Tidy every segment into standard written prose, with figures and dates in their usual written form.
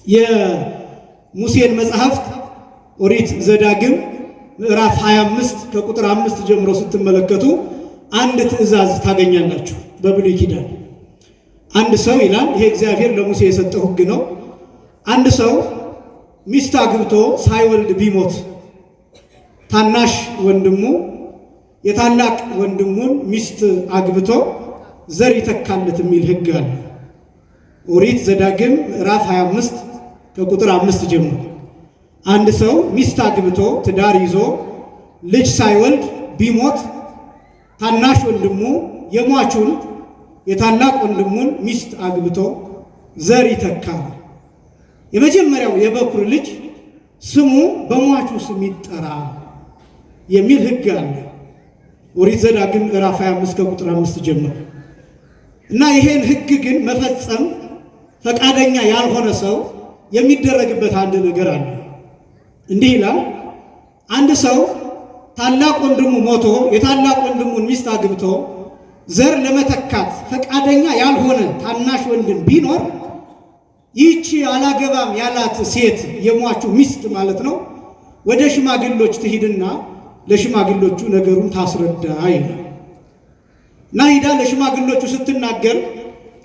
የሙሴን መጽሐፍት ኦሪት ዘዳግም ምዕራፍ 25 ከቁጥር 5 ጀምሮ ስትመለከቱ አንድ ትእዛዝ ታገኛላችሁ። በብሉይ ኪዳን አንድ ሰው ይላል፣ ይሄ እግዚአብሔር ለሙሴ የሰጠው ሕግ ነው። አንድ ሰው ሚስት አግብቶ ሳይወልድ ቢሞት ታናሽ ወንድሙ የታላቅ ወንድሙን ሚስት አግብቶ ዘር ይተካለት የሚል ሕግ አለ። ኦሪት ዘዳግም ምዕራፍ 25 ከቁጥር 5 ጀምሮ አንድ ሰው ሚስት አግብቶ ትዳር ይዞ ልጅ ሳይወልድ ቢሞት ታናሽ ወንድሙ የሟቹን የታላቅ ወንድሙን ሚስት አግብቶ ዘር ይተካል። የመጀመሪያው የበኩር ልጅ ስሙ በሟቹ ስም ይጠራ የሚል ሕግ አለ። ኦሪት ዘዳግም ምዕራፍ 25 ከቁጥር 5 ጀምሮ እና ይሄን ሕግ ግን መፈጸም ፈቃደኛ ያልሆነ ሰው የሚደረግበት አንድ ነገር አለ። እንዲህ ይላል፣ አንድ ሰው ታላቅ ወንድሙ ሞቶ የታላቅ ወንድሙን ሚስት አግብቶ ዘር ለመተካት ፈቃደኛ ያልሆነ ታናሽ ወንድም ቢኖር ይህቺ አላገባም ያላት ሴት የሟቹ ሚስት ማለት ነው ወደ ሽማግሎች ትሂድና ለሽማግሎቹ ነገሩን ታስረዳ ይላል። እና ሂዳ ለሽማግሎቹ ስትናገር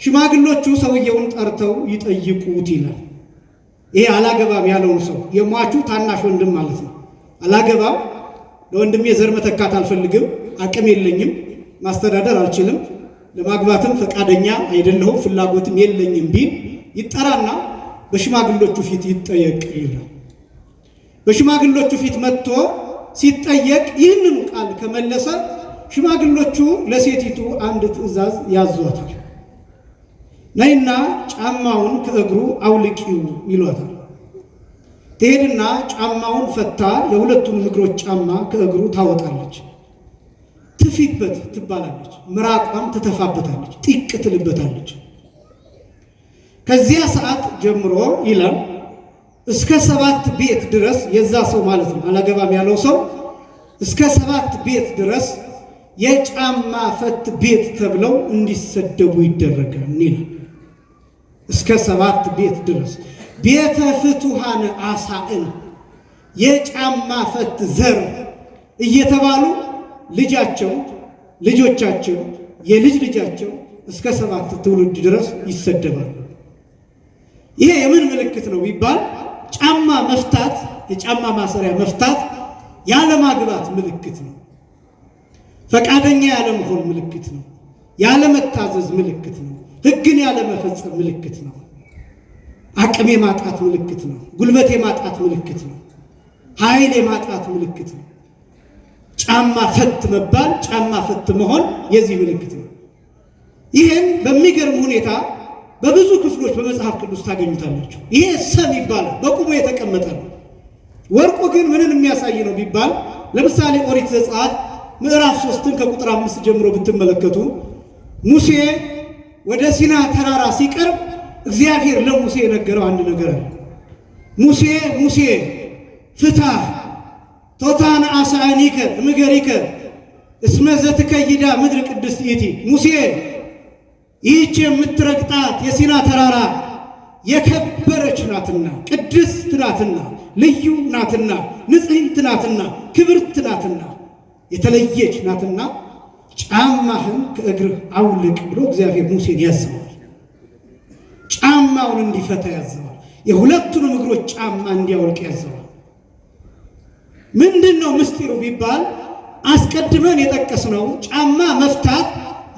ሽማግሎቹ ሰውየውን ጠርተው ይጠይቁት ይላል። ይሄ አላገባም ያለውን ሰው የሟቹ ታናሽ ወንድም ማለት ነው። አላገባም፣ ለወንድሜ ዘር መተካት አልፈልግም፣ አቅም የለኝም፣ ማስተዳደር አልችልም፣ ለማግባትም ፈቃደኛ አይደለሁም፣ ፍላጎትም የለኝም ቢል ይጠራና በሽማግሎቹ ፊት ይጠየቅ ይላል። በሽማግሎቹ ፊት መጥቶ ሲጠየቅ ይህንኑ ቃል ከመለሰ ሽማግሎቹ ለሴቲቱ አንድ ትእዛዝ ያዟታል። ነይና ጫማውን ከእግሩ አውልቂው ይሏታል። ትሄድና ጫማውን ፈታ የሁለቱን እግሮች ጫማ ከእግሩ ታወጣለች። ትፊበት ትባላለች፣ ምራቋን ትተፋበታለች፣ ጢቅ ትልበታለች። ከዚያ ሰዓት ጀምሮ ይላል እስከ 7 ቤት ድረስ የዛ ሰው ማለት ነው አላገባም ያለው ሰው እስከ 7 ቤት ድረስ የጫማ ፈት ቤት ተብለው እንዲሰደቡ ይደረጋል ይላል። እስከ 7 ቤት ድረስ ቤተ ፍቱሃነ አሳእን የጫማ ፈት ዘር እየተባሉ ልጃቸው፣ ልጆቻቸው፣ የልጅ ልጃቸው እስከ 7 ትውልድ ድረስ ይሰደባሉ። ይሄ የምን ምልክት ነው ቢባል ጫማ መፍታት፣ የጫማ ማሰሪያ መፍታት ያለማግባት ምልክት ነው። ፈቃደኛ ያለመሆን ምልክት ነው። ያለመታዘዝ ምልክት ነው። ሕግን ያለመፈጸም ምልክት ነው። አቅም የማጣት ምልክት ነው። ጉልበት የማጣት ምልክት ነው። ኃይል የማጣት ምልክት ነው። ጫማ ፈት መባል፣ ጫማ ፈት መሆን የዚህ ምልክት ነው። ይህን በሚገርም ሁኔታ በብዙ ክፍሎች በመጽሐፍ ቅዱስ ታገኙታላችሁ። ይሄ ሰም ይባላል፣ በቁሙ የተቀመጠ ነው። ወርቁ ግን ምንን የሚያሳይ ነው ቢባል ለምሳሌ ኦሪት ዘጸአት ምዕራፍ 3 ከቁጥር 5 ጀምሮ ብትመለከቱ ሙሴ ወደ ሲና ተራራ ሲቀርብ እግዚአብሔር ለሙሴ የነገረው አንድ ነገር አለ። ሙሴ ሙሴ ፍታህ ቶታን አሳኒከ እምገሪከ እስመ ዘትከይዳ ምድር ቅድስት ይእቲ። ሙሴ ይህች የምትረግጣት የሲና ተራራ የከበረች ናትና፣ ቅድስት ናትና፣ ልዩ ናትና፣ ንጽሕት ናትና፣ ክብርት ናትና፣ የተለየች ናትና ጫማህን ከእግርህ አውልቅ ብሎ እግዚአብሔር ሙሴን ያዘዋል። ጫማውን እንዲፈታ ያዘዋል። የሁለቱንም እግሮች ጫማ እንዲያወልቅ ያዘዋል። ምንድነው ምስጢሩ ቢባል አስቀድመን የጠቀስነው ጫማ መፍታት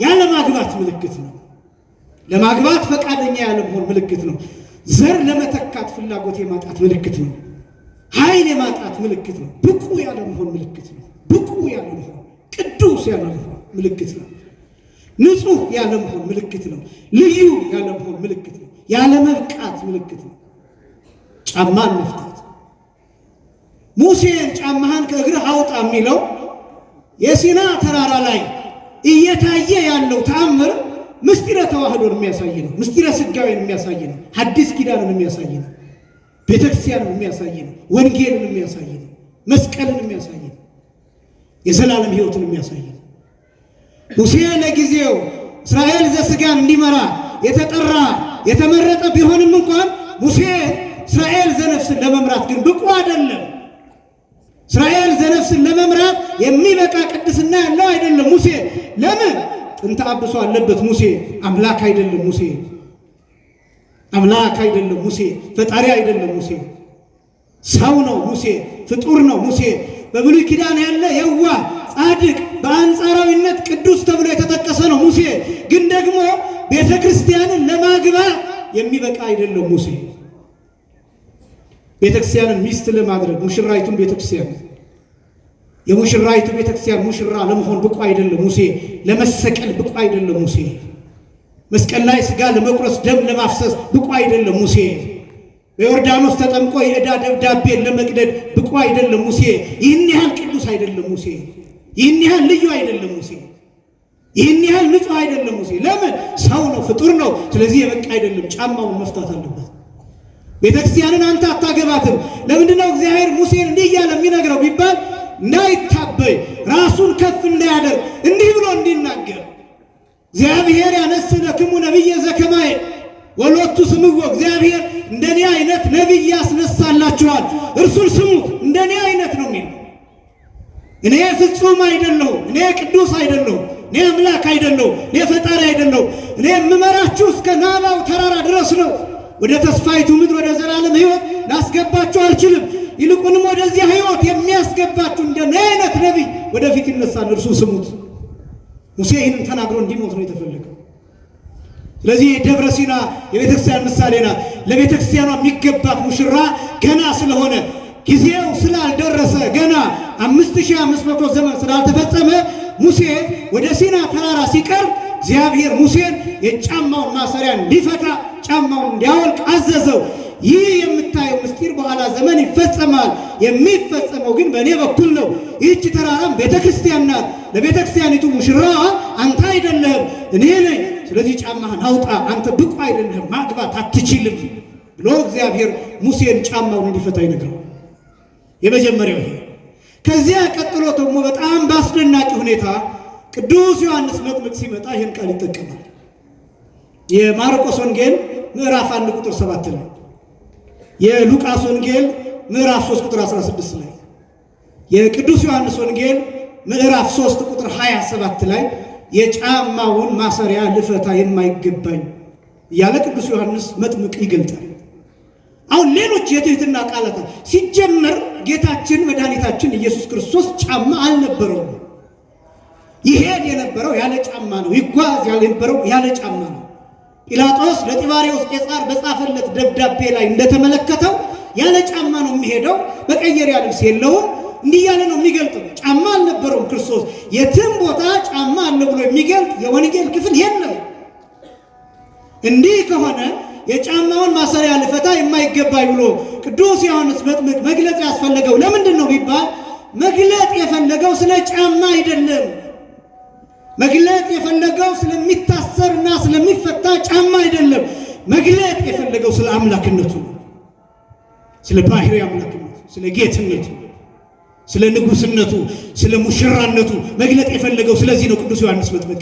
ያለማግባት ምልክት ነው። ለማግባት ፈቃደኛ ያለመሆን ምልክት ነው። ዘር ለመተካት ፍላጎት የማጣት ምልክት ነው። ኃይል የማጣት ምልክት ነው። ብቁ ያለመሆን ምልክት ነው። ብቁ ያለመሆን፣ ቅዱስ ያለመሆን ምልክት ነው። ንጹህ ያለመሆን ምልክት ነው። ልዩ ያለመሆን ምልክት ነው። ያለመብቃት ምልክት ነው። ጫማን መፍታት ሙሴን ጫማህን ከእግርህ አውጣ የሚለው የሲና ተራራ ላይ እየታየ ያለው ተአምር ምስጢረ ተዋህዶን የሚያሳይ ነው። ምስጢረ ሥጋዌን የሚያሳይ ነው። ሐዲስ ኪዳንን የሚያሳይ ነው። ቤተክርስቲያንን የሚያሳይ ነው። ወንጌልን የሚያሳይ ነው። መስቀልን የሚያሳይ ነው። የዘላለም ሕይወትን የሚያሳይ ነው። ሙሴ ለጊዜው እስራኤል ዘሥጋን እንዲመራ የተጠራ የተመረጠ ቢሆንም እንኳን ሙሴ እስራኤል ዘነፍስን ለመምራት ግን ብቁ አይደለም። እስራኤል ዘነፍስን ለመምራት የሚበቃ ቅድስና ያለው አይደለም ሙሴ። ለምን? ጥንተ አብሶ አለበት ሙሴ። አምላክ አይደለም ሙሴ። አምላክ አይደለም ሙሴ። ፈጣሪ አይደለም ሙሴ። ሰው ነው ሙሴ። ፍጡር ነው ሙሴ። በብሉይ ኪዳን ያለ የዋህ ጻድቅ በአንጻራዊነት ቅዱስ ተብሎ የተጠቀሰ ነው ሙሴ። ግን ደግሞ ቤተ ክርስቲያንን ለማግባት የሚበቃ አይደለም ሙሴ። ቤተ ክርስቲያንን ሚስት ለማድረግ ሙሽራይቱን ቤተ ክርስቲያን የሙሽራይቱ ቤተ ክርስቲያን ሙሽራ ለመሆን ብቁ አይደለም ሙሴ። ለመሰቀል ብቁ አይደለም ሙሴ። መስቀል ላይ ስጋ ለመቁረስ ደም ለማፍሰስ ብቁ አይደለም ሙሴ። በዮርዳኖስ ተጠምቆ የዕዳ ደብዳቤን ለመቅደድ ብቁ አይደለም ሙሴ። ይህን ያህል ቅዱስ አይደለም ሙሴ። ይህን ያህል ልዩ አይደለም ሙሴ። ይህን ያህል ንጹሕ አይደለም ሙሴ። ለምን? ሰው ነው፣ ፍጡር ነው። ስለዚህ የበቃ አይደለም። ጫማውን መፍታት አለበት። ቤተክርስቲያንን አንተ አታገባትም። ለምንድነው እግዚአብሔር ሙሴን እንዲህ እያለ የሚነግረው ቢባል እንዳይታበይ ራሱን ከፍ እንዳያደርግ እንዲህ ብሎ እንዲናገር እግዚአብሔር ያነስለክሙ ነቢየ ዘከማየ ወሎቱ ስምዎ። እግዚአብሔር እንደኔ አይነት ነቢይ ያስነሳላችኋል፣ እርሱን ስሙት። እንደኔ አይነት ነው የሚለው። እኔ ፍጹም አይደለሁ፣ እኔ ቅዱስ አይደለሁ፣ እኔ አምላክ አይደለሁ፣ እኔ ፈጣሪ አይደለሁ። እኔ የምመራችሁ እስከ ናባው ተራራ ድረስ ነው። ወደ ተስፋይቱ ምድር ወደ ዘላለም ሕይወት ላስገባችሁ አልችልም። ይልቁንም ወደዚያ ሕይወት የሚያስገባችሁ እንደኔ አይነት ነቢይ ወደፊት ይነሳል፣ እርሱን ስሙት። ሙሴ ይህንን ተናግሮ እንዲሞት ነው የተፈለገው። ስለዚህ ደብረ ሲና የቤተክርስቲያን ምሳሌ ናት። ለቤተክርስቲያኗ የሚገባት ሙሽራ ገና ስለሆነ ጊዜው ስላልደረሰ ገና 5500 ዘመን ስላልተፈጸመ ሙሴ ወደ ሲና ተራራ ሲቀርብ እግዚአብሔር ሙሴን የጫማውን ማሰሪያ እንዲፈታ ጫማውን እንዲያወልቅ አዘዘው። ይህ የምታየው ምስጢር በኋላ ዘመን ይፈጸማል። የሚፈጸመው ግን በእኔ በኩል ነው። ይህች ተራራም ቤተክርስቲያን ናት። ለቤተክርስቲያኒቱ ሙሽራ አንተ አይደለህም፣ እኔ ነኝ። ስለዚህ ጫማህን አውጣ፣ አንተ ብቁ አይደለህም፣ ማግባት አትችልም ብሎ እግዚአብሔር ሙሴን ጫማውን እንዲፈታ ይነግረው። የመጀመሪያው ይሄ። ከዚያ ቀጥሎ ደግሞ በጣም በአስደናቂ ሁኔታ ቅዱስ ዮሐንስ መጥምቅ ሲመጣ ይህን ቃል ይጠቀማል። የማርቆስ ወንጌል ምዕራፍ 1 ቁጥር 7 ላይ፣ የሉቃስ ወንጌል ምዕራፍ 3 ቁጥር 16 ላይ፣ የቅዱስ ዮሐንስ ወንጌል ምዕራፍ 3 ቁጥር 27 ላይ የጫማውን ማሰሪያ ልፈታ የማይገባኝ እያለ ቅዱስ ዮሐንስ መጥምቅ ይገልጣል። አሁን ሌሎች የትህትና ቃላት ሲጀመር ጌታችን መድኃኒታችን ኢየሱስ ክርስቶስ ጫማ አልነበረውም። ይሄድ የነበረው ያለ ጫማ ነው። ይጓዝ የነበረው ያለ ጫማ ነው። ጲላጦስ ለጢባሪዎስ ቄሳር በጻፈለት ደብዳቤ ላይ እንደተመለከተው ያለ ጫማ ነው የሚሄደው። መቀየሪያ ልብስ የለውም። እንዲህ ያለ ነው የሚገልጠው። ጫማ አልነበረውም ክርስቶስ። የትም ቦታ ጫማ አለ ብሎ የሚገልጥ የወንጌል ክፍል የለም። እንዲህ ከሆነ የጫማውን ማሰሪያ ልፈታ የማይገባኝ ብሎ ቅዱስ ዮሐንስ መጥምቅ መግለጽ ያስፈለገው ለምንድን ነው ቢባል መግለጥ የፈለገው ስለ ጫማ አይደለም። መግለጥ የፈለገው ስለሚታሰርና ስለሚፈታ ጫማ አይደለም። መግለጥ የፈለገው ስለ አምላክነቱ፣ ስለ ባህሪ አምላክነቱ፣ ስለ ጌትነቱ፣ ስለ ንጉስነቱ፣ ስለ ሙሽራነቱ መግለጥ የፈለገው ስለዚህ ነው ቅዱስ ዮሐንስ መጥምቅ።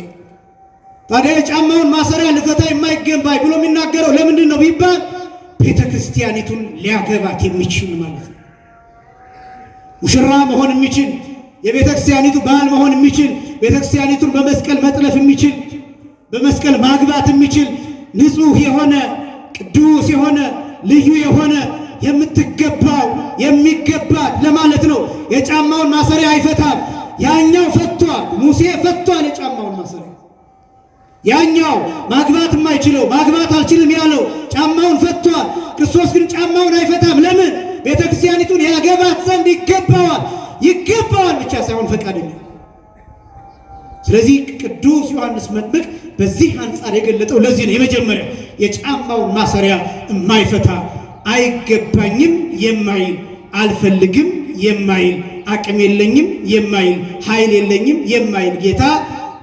ታዲያ የጫማውን ማሰሪያ ልፈታ የማይገባኝ ብሎ የሚናገረው ለምንድን ነው ቢባል ቤተ ክርስቲያኒቱን ሊያገባት የሚችል ማለት ነው። ሙሽራ መሆን የሚችል የቤተ ክርስቲያኒቱ ባል መሆን የሚችል ቤተ ክርስቲያኒቱን በመስቀል መጥለፍ የሚችል በመስቀል ማግባት የሚችል ንጹሕ የሆነ ቅዱስ የሆነ ልዩ የሆነ የምትገባው የሚገባት ለማለት ነው። የጫማውን ማሰሪያ አይፈታም። ያኛው ፈቷል። ሙሴ ፈቷል የጫማውን ማሰሪያ። ያኛው ማግባት የማይችለው ማግባት አልችልም ያለው ጫማውን ፈቷል። ክርስቶስ ግን ጫማውን አይፈታም። ለምን? ቤተ ክርስቲያኒቱን ያገባት ዘንድ ይገባዋል። ይገባዋል ብቻ ሳይሆን ፈቃደኛ። ስለዚህ ቅዱስ ዮሐንስ መጥምቅ በዚህ አንጻር የገለጠው ለዚህ ነው። የመጀመሪያ የጫማውን ማሰሪያ የማይፈታ አይገባኝም የማይል አልፈልግም የማይል አቅም የለኝም የማይል ኃይል የለኝም የማይል ጌታ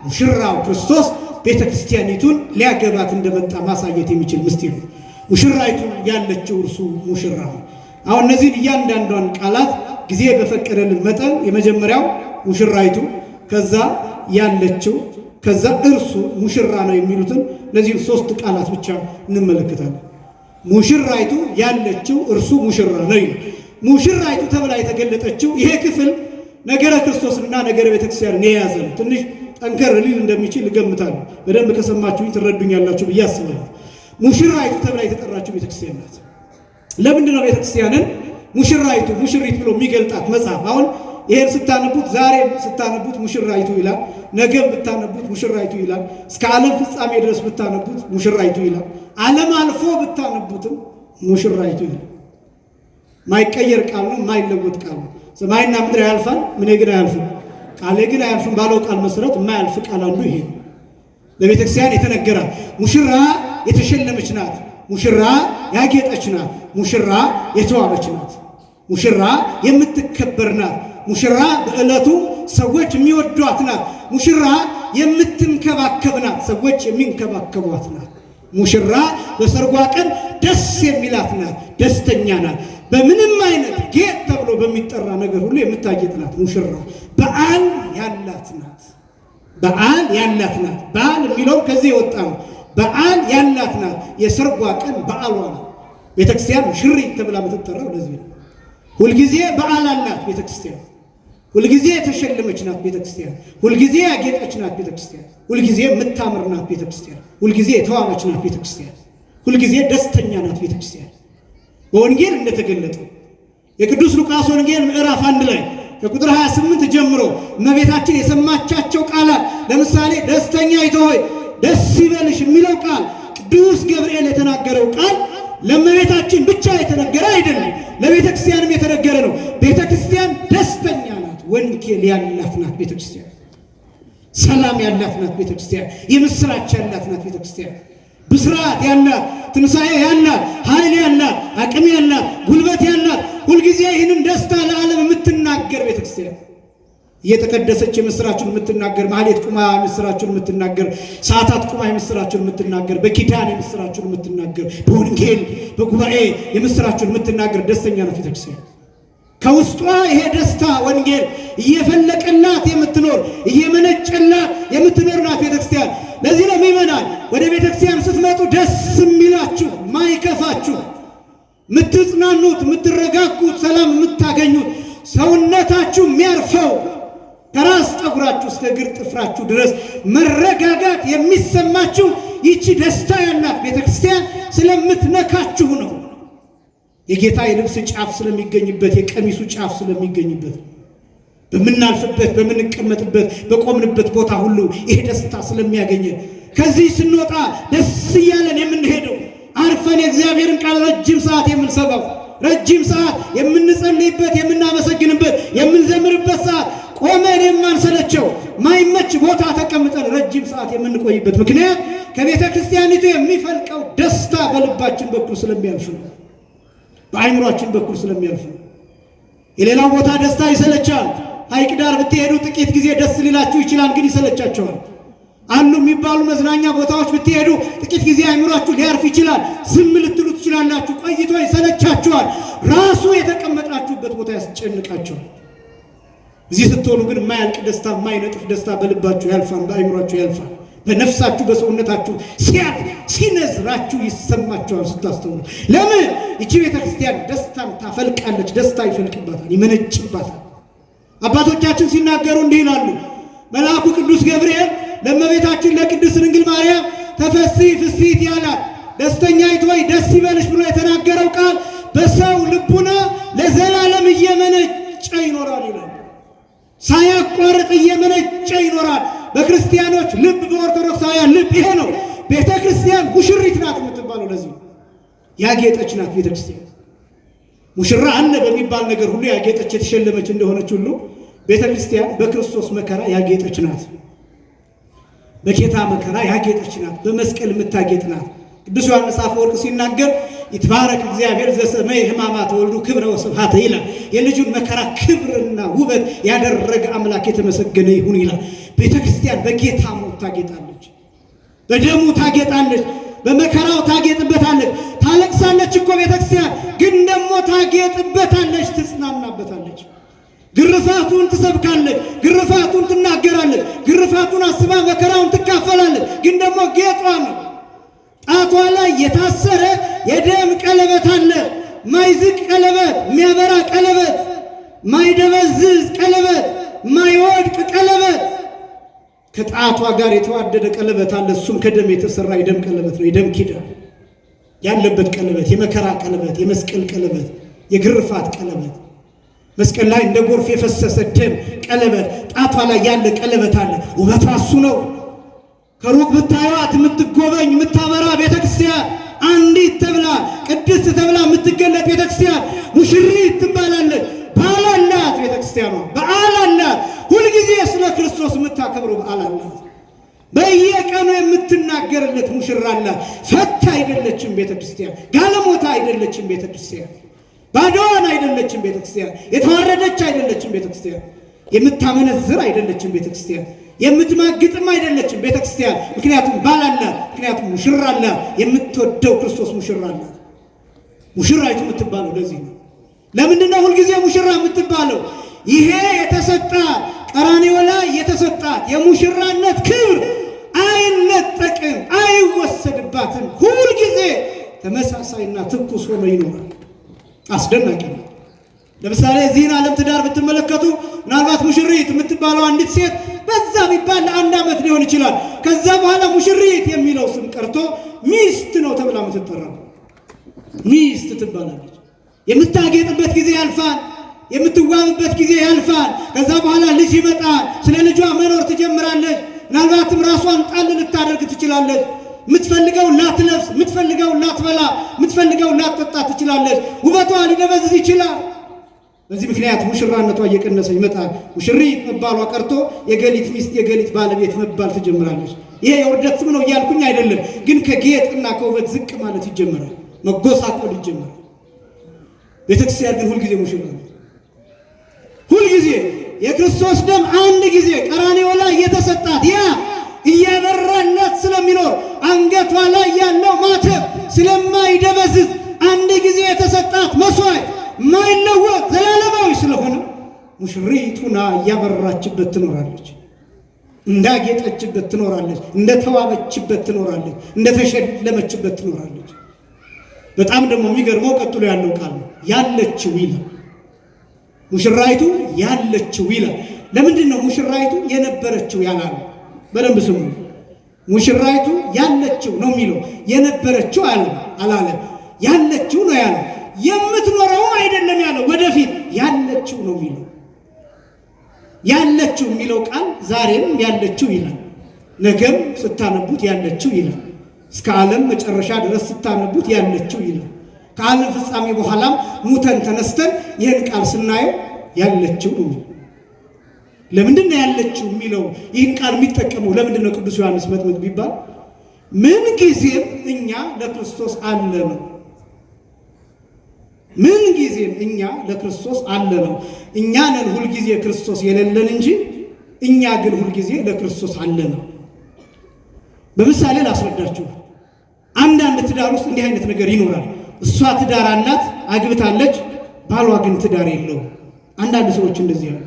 ሙሽራው ክርስቶስ ቤተ ክርስቲያኒቱን ሊያገባት እንደመጣ ማሳየት የሚችል ምስጢር ነው። ሙሽራይቱ ያለችው እርሱ ሙሽራ ነው። አሁን እነዚህን እያንዳንዷን ቃላት ጊዜ በፈቀደልን መጠን የመጀመሪያው ሙሽራይቱ፣ ከዛ ያለችው፣ ከዛ እርሱ ሙሽራ ነው የሚሉትን እነዚህን ሶስት ቃላት ብቻ እንመለከታለን። ሙሽራይቱ ያለችው እርሱ ሙሽራ ነው። ሙሽራይቱ ተብላ የተገለጠችው ይሄ ክፍል ነገረ ክርስቶስና ነገረ ቤተክርስቲያን የያዘ ነው። ትንሽ ጠንከር ሊል እንደሚችል እገምታለሁ። በደንብ ከሰማችሁኝ ትረዱኛላችሁ ብዬ አስባለሁ። ሙሽራይቱ ተብላ የተጠራችው ቤተክርስቲያን ናት። ለምንድን ነው ቤተክርስቲያንን ሙሽራይቱ ሙሽሪት ብሎ የሚገልጣት መጽሐፍ? አሁን ይሄን ስታነቡት ዛሬ ስታነቡት ሙሽራይቱ ይላል፣ ነገም ብታነቡት ሙሽራይቱ ይላል፣ እስከ ዓለም ፍጻሜ ድረስ ብታነቡት ሙሽራይቱ ይላል፣ ዓለም አልፎ ብታነቡትም ሙሽራይቱ ይላል። ማይቀየር ቃል ነው፣ ማይለወጥ ቃል ነው። ሰማይና ምድር ያልፋል፣ ምን ግን አያልፍም፣ ቃሌ ግን አያልፍም ባለው ቃል መሰረት የማያልፍ ቃል አንዱ ይሄ ነው። ለቤተክርስቲያን የተነገራት ሙሽራ የተሸለመች ናት፣ ሙሽራ ያጌጠች ናት፣ ሙሽራ የተዋበች ናት፣ ሙሽራ የምትከበር ናት፣ ሙሽራ በዕለቱ ሰዎች የሚወዷት ናት፣ ሙሽራ የምትንከባከብ ናት፣ ሰዎች የሚንከባከቧት ናት፣ ሙሽራ በሰርጓ ቀን ደስ የሚላት ናት፣ ደስተኛ ናት። በምንም አይነት ጌጥ ተብሎ በሚጠራ ነገር ሁሉ የምታጌጥ ናት። ሙሽራ በዓል ያላት ናት። በዓል ያላት ናት። በዓል የሚለው ከዚህ የወጣ ነው። በዓል ያላት ናት። የሰርጓ ቀን በዓሏ ነው። ቤተክርስቲያን ሙሽሪት ተብላ የምትጠራው ለዚህ ነው። ሁልጊዜ በዓል አላት ቤተክርስቲያን። ሁልጊዜ የተሸለመች ናት ቤተክርስቲያን። ሁልጊዜ ያጌጠች ናት ቤተክርስቲያን። ሁልጊዜ የምታምር ናት ቤተክርስቲያን። ሁልጊዜ የተዋበች ናት ቤተክርስቲያን። ሁልጊዜ ደስተኛ ናት ቤተክርስቲያን። በወንጌል እንደተገለጠው የቅዱስ ሉቃስ ወንጌል ምዕራፍ 1 ላይ ከቁጥር 28 ጀምሮ እመቤታችን የሰማቻቸው ቃላት፣ ለምሳሌ ደስተኛይቱ ሆይ ደስ ይበልሽ የሚለው ቃል ቅዱስ ገብርኤል የተናገረው ቃል ለእመቤታችን ብቻ የተነገረ አይደለም፣ ለቤተክርስቲያንም የተነገረ ነው። ቤተክርስቲያን ደስተኛ ናት። ወንጌል ያላት ናት ቤተክርስቲያን። ሰላም ያላት ናት ቤተክርስቲያን። የምስራች ያላት ናት ቤተክርስቲያን። ብስራት ያላት፣ ትንሣኤ ያላት፣ ኃይል ያላት፣ አቅም ያላት፣ ጉልበት ያላት፣ ሁልጊዜ ይህንን ደስታ ለዓለም የምትናገር ቤተክርስቲያን፣ እየተቀደሰች የምስራችን የምትናገር፣ ማህሌት ቁማ የምስራችን የምትናገር፣ ሰዓታት ቁማ የምስራችን የምትናገር፣ በኪዳን የምስራችን የምትናገር፣ በወንጌል በጉባኤ የምስራችን የምትናገር ደስተኛ ናት ቤተክርስቲያን። ከውስጧ ይሄ ደስታ ወንጌል እየፈለቀላት የምትኖር እየመነጨላት የምትኖር ናት ቤተክርስቲያን። ለዚህ ነው ምእመናን ወደ ቤተክርስቲያን ስትመጡ ደስ የሚላችሁ ማይከፋችሁ፣ የምትጽናኑት፣ የምትረጋጉት፣ ሰላም የምታገኙት፣ ሰውነታችሁ የሚያርፈው ከራስ ጠጉራችሁ እስከ እግር ጥፍራችሁ ድረስ መረጋጋት የሚሰማችሁ ይቺ ደስታ ያላት ቤተክርስቲያን ስለምትነካችሁ ነው። የጌታ የልብስ ጫፍ ስለሚገኝበት፣ የቀሚሱ ጫፍ ስለሚገኝበት፣ በምናልፍበት በምንቀመጥበት በቆምንበት ቦታ ሁሉ ይሄ ደስታ ስለሚያገኘን ከዚህ ስንወጣ ደስ እያለን የምንሄደው አርፈን የእግዚአብሔርን ቃል ረጅም ሰዓት የምንሰማው፣ ረጅም ሰዓት የምንጸልይበት፣ የምናመሰግንበት፣ የምንዘምርበት ሰዓት ቆመን የማንሰለቸው ማይመች ቦታ ተቀምጠን ረጅም ሰዓት የምንቆይበት ምክንያት ከቤተ ክርስቲያኒቱ የሚፈልቀው ደስታ በልባችን በኩል ስለሚያልፍ ነው። በአይምሯችን በኩል ስለሚያልፍ ነው። የሌላው ቦታ ደስታ ይሰለቻል። ሐይቅ ዳር ብትሄዱ ጥቂት ጊዜ ደስ ሊላችሁ ይችላል፣ ግን ይሰለቻችኋል። አሉ የሚባሉ መዝናኛ ቦታዎች ብትሄዱ ጥቂት ጊዜ አይምሯችሁ ሊያርፍ ይችላል፣ ዝም ልትሉ ትችላላችሁ፣ ቆይቶ ይሰለቻችኋል። ራሱ የተቀመጣችሁበት ቦታ ያስጨንቃችኋል። እዚህ ስትሆኑ ግን የማያልቅ ደስታ፣ የማይነጥፍ ደስታ በልባችሁ ያልፋል፣ በአይምሯችሁ ያልፋል። በነፍሳችሁ በሰውነታችሁ ሲነዝራችሁ ይሰማችኋል ስታስተውሉ። ለምን? ይቺ ቤተክርስቲያን ደስታን ታፈልቃለች። ደስታ ይፈልቅባታል፣ ይመነጭባታል። አባቶቻችን ሲናገሩ እንዲህ ይላሉ። መልአኩ ቅዱስ ገብርኤል ለእመቤታችን ለቅድስት ድንግል ማርያም ተፈሥሒ ፍሥሕት ያላት፣ ደስተኛይቱ ሆይ ደስ ይበልሽ ብሎ የተናገረው ቃል በሰው ልቡና ለዘላለም እየመነጨ ይኖራል ይላል። ሳያቋርጥ እየመነጨ ይኖራል። በክርስቲያኖች ልብ፣ በኦርቶዶክሳውያን ልብ ይሄ ነው። ቤተ ክርስቲያን ሙሽሪት ናት የምትባለው ለዚህ ነው። ያጌጠች ናት ቤተ ክርስቲያን። ሙሽራ አለ በሚባል ነገር ሁሉ ያጌጠች የተሸለመች እንደሆነች ሁሉ ቤተ ክርስቲያን በክርስቶስ መከራ ያጌጠች ናት። በጌታ መከራ ያጌጠች ናት። በመስቀል የምታጌጥ ናት። ቅዱስ ዮሐንስ አፈወርቅ ሲናገር ይትባረክ እግዚአብሔር ዘሰመይ ሕማማተ ወልዱ ክብረ ወስብሐተ ይላል። የልጁን መከራ ክብርና ውበት ያደረገ አምላክ የተመሰገነ ይሁን ይላል። ቤተ ክርስቲያን በጌታ ሞት ታጌጣለች፣ በደሙ ታጌጣለች፣ በመከራው ታጌጥበታለች። ታለቅሳለች እኮ ቤተ ክርስቲያን፣ ግን ደግሞ ታጌጥበታለች፣ ትጽናናበታለች። ግርፋቱን ትሰብካለች፣ ግርፋቱን ትናገራለች፣ ግርፋቱን አስባ መከራውን ትካፈላለች። ግን ደግሞ ጌጧ ነው። ጣቷ ላይ የታሰረ የደም ቀለበት አለ። ማይዝቅ ቀለበት፣ የሚያበራ ቀለበት፣ ማይደበዝዝ ቀለበት፣ ማይወድቅ ቀለበት፣ ከጣቷ ጋር የተዋደደ ቀለበት አለ። እሱም ከደም የተሰራ የደም ቀለበት ነው። የደም ኪዳን ያለበት ቀለበት፣ የመከራ ቀለበት፣ የመስቀል ቀለበት፣ የግርፋት ቀለበት፣ መስቀል ላይ እንደ ጎርፍ የፈሰሰ ደም ቀለበት፣ ጣቷ ላይ ያለ ቀለበት አለ። ውበቷ እሱ ነው። ከሩቅ ብታዩት የምትጎበኝ የምታበራ ቤተክርስቲያን፣ አንዲት ተብላ ቅድስት ተብላ የምትገለጥ ቤተክርስቲያን ሙሽሪት ትባላለች። በዓል አላት ቤተክርስቲያኗ፣ በዓል አላት። ሁልጊዜ ስለ ክርስቶስ የምታከብረው በዓል አላት። በየቀኑ የምትናገርለት ሙሽራ አላት። ፈታ አይደለችም ቤተክርስቲያን፣ ጋለሞታ አይደለችም ቤተክርስቲያን፣ ባዶዋን አይደለችም ቤተክርስቲያን፣ የተዋረደች አይደለችም ቤተክርስቲያን፣ የምታመነዝር አይደለችም ቤተክርስቲያን፣ የምትማግጥም አይደለችም ቤተክርስቲያን። ምክንያቱም ባል አላት፣ ምክንያቱም ሙሽራ አላት። የምትወደው ክርስቶስ ሙሽራ አላት። ሙሽራይቱ የምትባለው ለዚህ ነው። ለምንድን ነው ሁልጊዜ ሙሽራ የምትባለው? ይሄ የተሰጣት ቀራንዮ ላይ የተሰጣት የሙሽራነት ክብር አይነጠቅም፣ አይወሰድባትም። ሁልጊዜ ተመሳሳይና ትኩስ ሆኖ ይኖራል። አስደናቂ ነው። ለምሳሌ እዚህን ዓለም ትዳር ብትመለከቱ ምናልባት ሙሽሪት የምትባለው አንዲት ሴት በዛ ቢባል ለአንድ ዓመት ሊሆን ይችላል። ከዛ በኋላ ሙሽሪት የሚለው ስም ቀርቶ ሚስት ነው ተብላ የምትጠራው። ሚስት ትባላለች። የምታጌጥበት ጊዜ ያልፋል፣ የምትዋብበት ጊዜ ያልፋል። ከዛ በኋላ ልጅ ይመጣል። ስለ ልጇ መኖር ትጀምራለች። ምናልባትም ራሷን ጣል ልታደርግ ትችላለች። የምትፈልገው ላትለብስ፣ የምትፈልገው ላትበላ፣ የምትፈልገው ላትጠጣ ትችላለች። ውበቷ ሊደበዝዝ ይችላል። በዚህ ምክንያት ሙሽራነቷ እየቀነሰ ይመጣል። ሙሽሪት መባሏ ቀርቶ የገሊት ሚስት፣ የገሊት ባለቤት መባል ትጀምራለች። ይሄ የውርደት ስም ነው እያልኩኝ አይደለም፣ ግን ከጌጥና ከውበት ዝቅ ማለት ይጀምራል፣ መጎሳቆል ይጀምራል። ቤተክርስቲያን ግን ሁልጊዜ ሙሽራ ነው። ሁልጊዜ የክርስቶስ ደም አንድ ጊዜ ቀራንዮ ላይ የተሰጣት ያ እያበራለት ስለሚኖር አንገቷ ላይ ያለው ማተብ ስለማይደበዝዝ አንድ ጊዜ የተሰጣት መስዋዕት ማይለወጥ ዘላለማዊ ስለሆነ ሙሽሪቱና እያበራችበት ትኖራለች፣ እንዳጌጠችበት ትኖራለች፣ እንደተዋበችበት ትኖራለች፣ እንደተሸለመችበት ትኖራለች። በጣም ደግሞ የሚገርመው ቀጥሎ ያለው ቃል ነው፣ ያለችው ይላል። ሙሽራይቱ ያለችው ይላል። ለምንድን ነው ሙሽራይቱ የነበረችው ያላለው? በደንብ ስሙ። ሙሽራይቱ ያለችው ነው የሚለው፣ የነበረችው አላለም። ያለችው ነው ያለው። የምትኖረውም አይደለም ያለው፣ ወደፊት ያለችው ነው የሚለው። ያለችው የሚለው ቃል ዛሬም ያለችው ይላል፣ ነገም ስታነቡት ያለችው ይላል፣ እስከ ዓለም መጨረሻ ድረስ ስታነቡት ያለችው ይላል። ከዓለም ፍጻሜ በኋላም ሙተን ተነስተን ይህን ቃል ስናየው ያለችው ነው። ለምንድን ነው ያለችው የሚለው ይህን ቃል የሚጠቀመው? ለምንድን ነው ቅዱስ ዮሐንስ መጥምቅ ቢባል ምን ጊዜም እኛ ለክርስቶስ አለ ነው። ምን ጊዜም እኛ ለክርስቶስ አለ ነው። እኛ ነን ሁልጊዜ ክርስቶስ የሌለን እንጂ እኛ ግን ሁልጊዜ ለክርስቶስ አለ ነው። በምሳሌ ላስረዳችሁ። አንዳንድ ትዳር ውስጥ እንዲህ አይነት ነገር ይኖራል። እሷ ትዳር አላት፣ አግብታለች፣ ባሏ ግን ትዳር የለውም። አንዳንድ ሰዎች እንደዚህ ያሉ።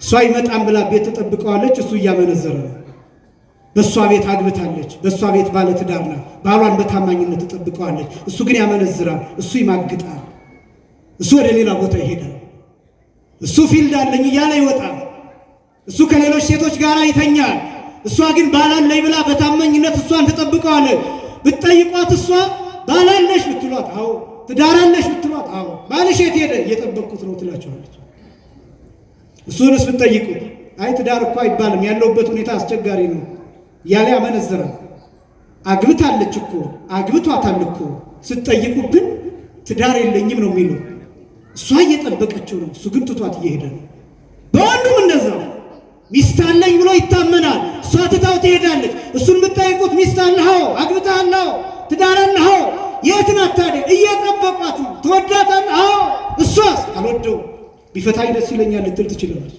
እሷ ይመጣም ብላ ቤት ተጠብቀዋለች፣ እሱ እያመነዘረ ነው። በእሷ ቤት አግብታለች፣ በእሷ ቤት ባለ ትዳር ናት፣ ባሏን በታማኝነት ተጠብቀዋለች። እሱ ግን ያመነዝራል፣ እሱ ይማግጣል፣ እሱ ወደ ሌላ ቦታ ይሄዳል፣ እሱ ፊልድ አለኝ እያለ ይወጣል፣ እሱ ከሌሎች ሴቶች ጋር ይተኛል። እሷ ግን ባላለኝ ብላ በታማኝነት እሷን ተጠብቀዋለች። ብትጠይቋት እሷ ባላለሽ ብትሏት አዎ፣ ትዳራለሽ ብትሏት አዎ፣ ባልሽ የት ሄደ? እየጠበቅኩት ነው ትላቸዋለች። እሱንስ ብትጠይቁት አይ ትዳር እኮ አይባልም፣ ያለውበት ሁኔታ አስቸጋሪ ነው እያለ ያመነዝራል። አግብታለች እኮ አግብቷታል እኮ ስትጠይቁ ግን ትዳር የለኝም ነው የሚለው። እሷ እየጠበቀችው ነው፣ እሱ ግን ትቷት እየሄደ ነው። በወንዱም እንደዛ ሚስት አለኝ ብሎ ይታመናል፣ እሷ ትታው ትሄዳለች። እሱን ብትጠይቁት ሚስት አለኸው፣ አግብተሃለሁ፣ ትዳር አለኸው፣ የት ናት ታዲያ? እየጠበቋት ነው። ትወዳታለህ? አዎ። እሷስ? አልወደውም፣ ቢፈታኝ ደስ ይለኛል ልትል ትችላለች።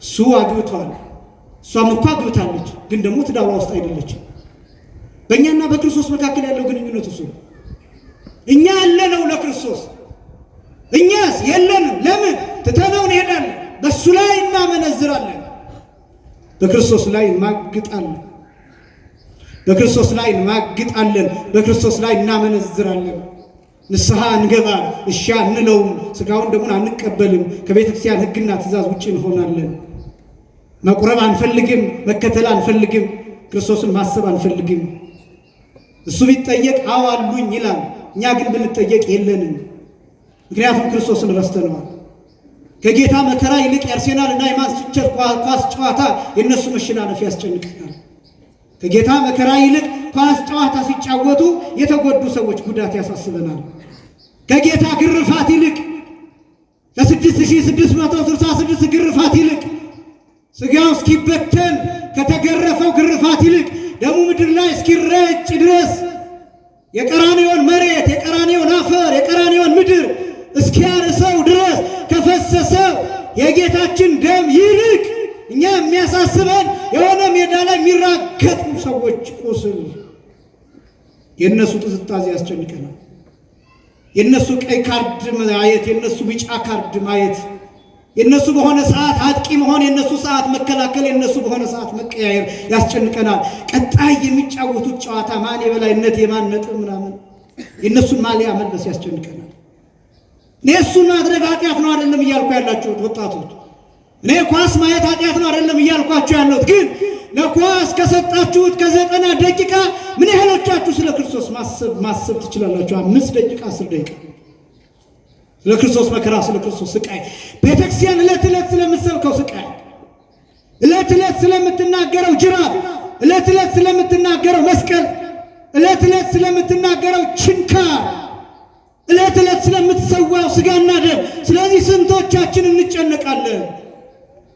እሱ አግብቷል፣ እሷም እኮ አግብታለች፣ ግን ደግሞ ትዳሯ ውስጥ አይደለችም። በእኛና በክርስቶስ መካከል ያለው ግንኙነት እሱ ነው። እኛ ያለነው ለክርስቶስ፣ እኛስ የለንም። ለምን? ትተነው እንሄዳለን። በእሱ ላይ እናመነዝራለን፣ በክርስቶስ ላይ እንማግጣለን። በክርስቶስ ላይ እንማግጣለን፣ በክርስቶስ ላይ እናመነዝራለን። ንስሐ እንገባል፣ እሺ አንለውም፣ ሥጋውን ደሙን አንቀበልም፣ ከቤተ ክርስቲያን ሕግና ትእዛዝ ውጭ እንሆናለን። መቁረብ አንፈልግም፣ መከተል አንፈልግም፣ ክርስቶስን ማሰብ አንፈልግም። እሱ ቢጠየቅ አዎ አሉኝ ይላል። እኛ ግን ብንጠየቅ የለንም። ምክንያቱም ክርስቶስን ረስተነዋል። ከጌታ መከራ ይልቅ የአርሴናል እና የማንቸስተር ኳስ ጨዋታ የእነሱ መሸናነፍ ያስጨንቀናል። ከጌታ መከራ ይልቅ ኳስ ጨዋታ ሲጫወቱ የተጎዱ ሰዎች ጉዳት ያሳስበናል። ከጌታ ግርፋት ይልቅ ከ6666 ግርፋት ይልቅ ሥጋው እስኪበተን ከተገረፈው ግርፋት ይልቅ ደሙ ምድር ላይ እስኪረጭ ድረስ የቀራንዮን መሬት፣ የቀራንዮን አፈር፣ የቀራንዮን ምድር እስኪያርሰው ድረስ ከፈሰሰው የጌታችን ደም ይልቅ እኛ የሚያሳስበን የሆነ ሜዳ ላይ የሚራገጡ ሰዎች ቁስል፣ የእነሱ ጥዝጣዜ ያስጨንቀናል። የእነሱ ቀይ ካርድ ማየት፣ የእነሱ ቢጫ ካርድ ማየት፣ የእነሱ በሆነ ሰዓት አጥቂ መሆን፣ የእነሱ ሰዓት መከላከል፣ የእነሱ በሆነ ሰዓት መቀያየር ያስጨንቀናል። ቀጣይ የሚጫወቱት ጨዋታ ማን የበላይነት የማን ነጥብ ምናምን የእነሱን ማሊያ መልበስ ያስጨንቀናል። እኔ እሱን ማድረግ ኃጢአት ነው አይደለም እያልኩ ያላችሁት ወጣቶች፣ እኔ ኳስ ማየት ኃጢአት ነው አይደለም እያልኳችሁ ያለሁት። ግን ለኳስ ከሰጣችሁት ከ90 ደቂቃ ምን ያህሎቻችሁ ስለ ክርስቶስ ማሰብ ትችላላችሁ? 5 ደቂቃ 10 ደቂቃ ስለ ክርስቶስ መከራ፣ ስለ ክርስቶስ ስቃይ፣ ቤተክርስቲያን ዕለት ዕለት ስለምትሰብከው ስቃይ፣ ዕለት ዕለት ስለምትናገረው ጅራፍ፣ ዕለት ዕለት ስለምትናገረው መስቀል፣ ዕለት ዕለት ስለምትናገረው ችንካር፣ ዕለት ዕለት ስለምትሰዋው ስጋና ደም። ስለዚህ ስንቶቻችን እንጨነቃለን?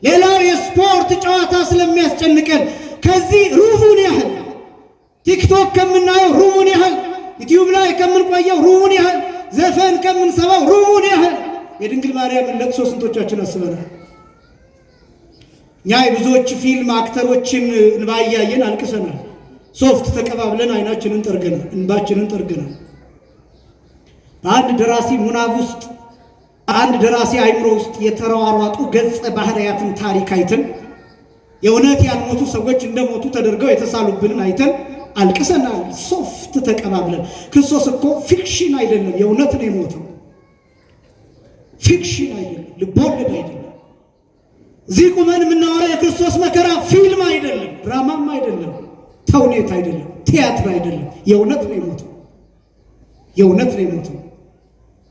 ሌላው የስፖርት ጨዋታ ስለሚያስጨንቀን ከዚህ ሩቡን ያህል ቲክቶክ ከምናየው ሩቡን ያህል ዩቲዩብ ላይ ከምንቆየው ሩቡን ያህል ዘፈን ከምንሰማው ሩቡን ያህል የድንግል ማርያምን ለቅሶ ስንቶቻችን አስበናል? እኛ የብዙዎች ፊልም አክተሮችን እንባ እያየን አልቅሰናል። ሶፍት ተቀባብለን አይናችንን ጠርገናል፣ እንባችንን ጠርገናል። በአንድ ደራሲ ሙናብ ውስጥ አንድ ደራሲ አይምሮ ውስጥ የተሯሯጡ ገጸ ባህሪያትን ታሪክ አይተን የእውነት ያልሞቱ ሰዎች እንደሞቱ ተደርገው የተሳሉብንን አይተን አልቅሰናል። ሶፍት ተቀባብለን። ክርስቶስ እኮ ፊክሽን አይደለም፣ የእውነት ነው የሞተው። ፊክሽን አይደለም፣ ልቦለድ አይደለም። እዚህ ቁመን የምናወራው የክርስቶስ መከራ ፊልም አይደለም፣ ድራማም አይደለም፣ ተውኔት አይደለም፣ ቲያትር አይደለም። የእውነት ነው የሞተው፣ የእውነት ነው የሞተው።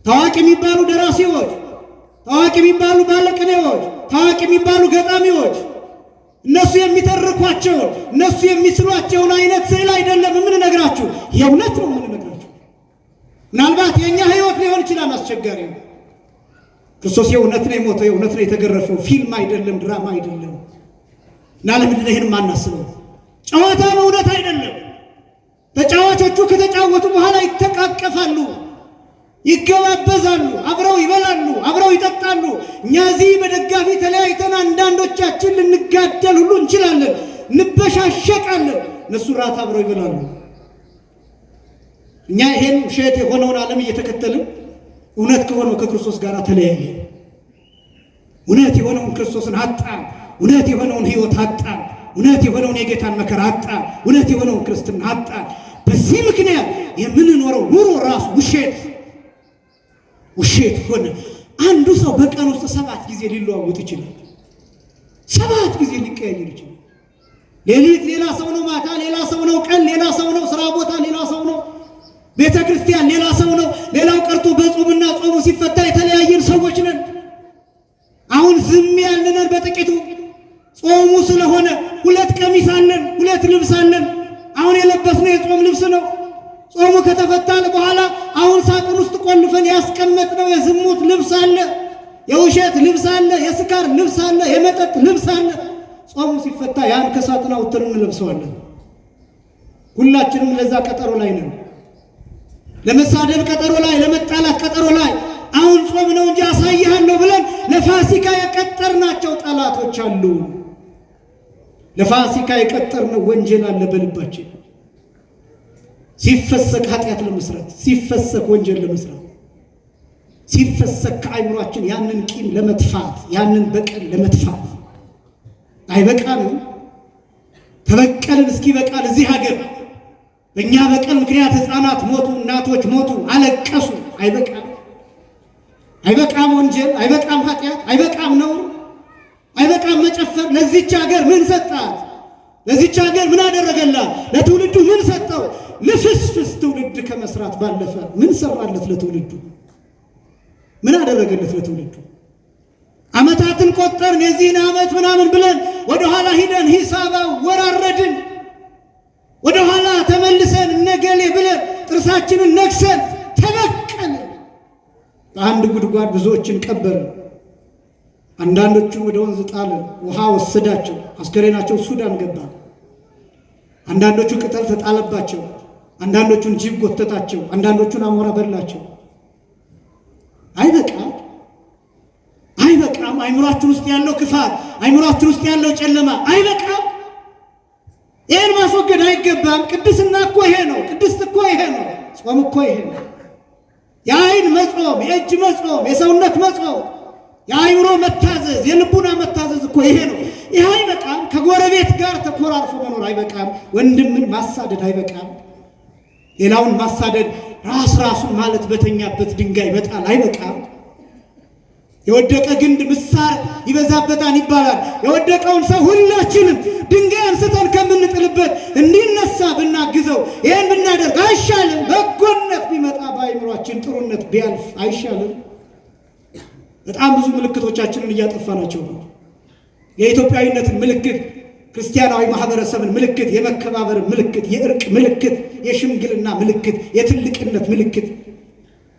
ታዋቂ የሚባሉ ደራሲዎች፣ ታዋቂ የሚባሉ ባለቅኔዎች፣ ታዋቂ የሚባሉ ገጣሚዎች እነሱ የሚተርኳቸውን እነሱ የሚስሏቸውን አይነት ስዕል አይደለም የምንነግራችሁ፣ የእውነት ነው የምንነግራችሁ። ምናልባት የእኛ ሕይወት ሊሆን ይችላል አስቸጋሪ። ክርስቶስ የእውነት ነው የሞተው፣ የእውነት ነው የተገረፈው። ፊልም አይደለም፣ ድራማ አይደለም። እና ለምንድን ነው ይህን ማናስበው? ጨዋታ እውነት አይደለም። ተጫዋቾቹ ከተጫወቱ በኋላ ይተቃቀፋሉ፣ ይገባበዛሉ፣ አብረው ይበላሉ፣ አብረው ይጠጣሉ። እኛ እዚህ በደጋፊ ተለያይተን አንዳንዶቻችን ልንጋደል ሁሉ እንችላለን፣ እንበሻሸቃለን። እነሱ ራት አብረው ይበላሉ። እኛ ይሄን ውሸት የሆነውን ዓለም እየተከተልን እውነት ከሆነው ከክርስቶስ ጋር ተለያየ። እውነት የሆነውን ክርስቶስን አጣን። እውነት የሆነውን ሕይወት አጣን። እውነት የሆነውን የጌታን መከራ አጣን። እውነት የሆነውን ክርስትና አጣን። በዚህ ምክንያት የምንኖረው ኑሮ ራሱ ውሸት ሆነ። አንዱ ሰው በቀን ውስጥ 7 ጊዜ ሊለዋወጥ ይችላል። 7 ጊዜ ሊቀያየር ይችላል። ሌሊት ሌላ ሰው ነው፣ ማታ ሌላ ሰው ነው፣ ቀን ሌላ ሰው ነው፣ ስራ ቦታ ሌላ ሰው ነው፣ ቤተ ክርስቲያን ሌላ ሰው ነው። ሌላው ቀርቶ በጾምና ጾሙ ሲፈታ የተለያየን ሰዎች ነን። አሁን ዝም ያልነን በጥቂቱ ጾሙ ስለሆነ 2 ቀሚስ አለን፣ 2 ልብስ አለን። አሁን የለበስነው የጾም ልብስ ነው። ጾሙ ከተፈታ በኋላ አሁን ሳጥን ውስጥ ቆልፈን ያስቀመጥነው የዝሙት ልብስ አለ፣ የውሸት ልብስ አለ፣ የስካር ልብስ አለ፣ የመጠጥ ልብስ አለ። ጾሙ ሲፈታ ያን ከሳጥን አውጥተን እንለብሰዋለን። ሁላችንም ለዛ ቀጠሮ ላይ ነን። ለመሳደብ ቀጠሮ ላይ፣ ለመጣላት ቀጠሮ ላይ። አሁን ጾም ነው እንጂ አሳይሃለሁ ብለን ለፋሲካ የቀጠርናቸው ጠላቶች አሉ። ለፋሲካ የቀጠርነው ወንጀል አለ በልባችን። ሲፈሰክ ኃጢአት ለመስራት፣ ሲፈሰክ ወንጀል ለመስራት፣ ሲፈሰክ ከአይምሯችን ያንን ቂም ለመጥፋት፣ ያንን በቀል ለመጥፋት። አይበቃንም? ተበቀልን እስኪ በቃል እዚህ ሀገር በእኛ በቀል ምክንያት ሕፃናት ሞቱ፣ እናቶች ሞቱ፣ አለቀሱ። አይበቃም? አይበቃም? ወንጀል አይበቃም? ኃጢአት አይበቃም? ነውር አይበቃም? መጨፈር? ለዚች ሀገር ምን ሰጣት? ለዚች ሀገር ምን አደረገላት? ለትውልዱ ምን ሰጠው? ልፍስፍስ ትውልድ ከመስራት ባለፈ ምን ሰራለት ለትውልዱ? ምን አደረገለት ለትውልዱ? ዓመታትን ቆጠርን፣ የዚህን ዓመት ምናምን ብለን ወደኋላ ሂደን ሂሳብ ወራረድን። ወደኋላ ተመልሰን እነገሌ ብለን ጥርሳችንን ነክሰን ተበቀልን። በአንድ ጉድጓድ ብዙዎችን ቀበርን። አንዳንዶቹን ወደ ወንዝ ጣልን፣ ውሃ ወሰዳቸው፣ አስከሬናቸው ሱዳን ገባ። አንዳንዶቹ ቅጠል ተጣለባቸው፣ አንዳንዶቹን ጅብ ጎተታቸው፣ አንዳንዶቹን አሞራ በላቸው። አይበቃም? አይበቃም? አይምሯችን ውስጥ ያለው ክፋት፣ አይምሯችን ውስጥ ያለው ጨለማ አይበቃም? ይህን ማስወገድ አይገባም? ቅድስና እኮ ይሄ ነው። ቅድስት እኮ ይሄ ነው። ጾም እኮ ይሄ ነው። የአይን መጾም፣ የእጅ መጾም፣ የሰውነት መጾም፣ የአይምሮ መታዘዝ፣ የልቡና መታዘዝ እኮ ይሄ ነው። ይህ አይበቃም? ከጎረቤት ጋር ተኮራርፎ መኖር አይበቃም? ወንድምን ማሳደድ አይበቃም? ሌላውን ማሳደድ፣ ራሱን ማለት በተኛበት ድንጋይ መጣል አይበቃም? የወደቀ ግንድ ምሳር ይበዛበታል ይባላል። የወደቀውን ሰው ሁላችንም ድንጋይ አንስተን ከምንጥልበት እንዲነሳ ብናግዘው፣ ይህን ብናደርግ አይሻልም? በጎነት ቢመጣ በአይምሯችን ጥሩነት ቢያልፍ አይሻልም? በጣም ብዙ ምልክቶቻችንን እያጠፋናቸው ነው። የኢትዮጵያዊነትን ምልክት፣ ክርስቲያናዊ ማህበረሰብን ምልክት፣ የመከባበር ምልክት፣ የእርቅ ምልክት፣ የሽምግልና ምልክት፣ የትልቅነት ምልክት፣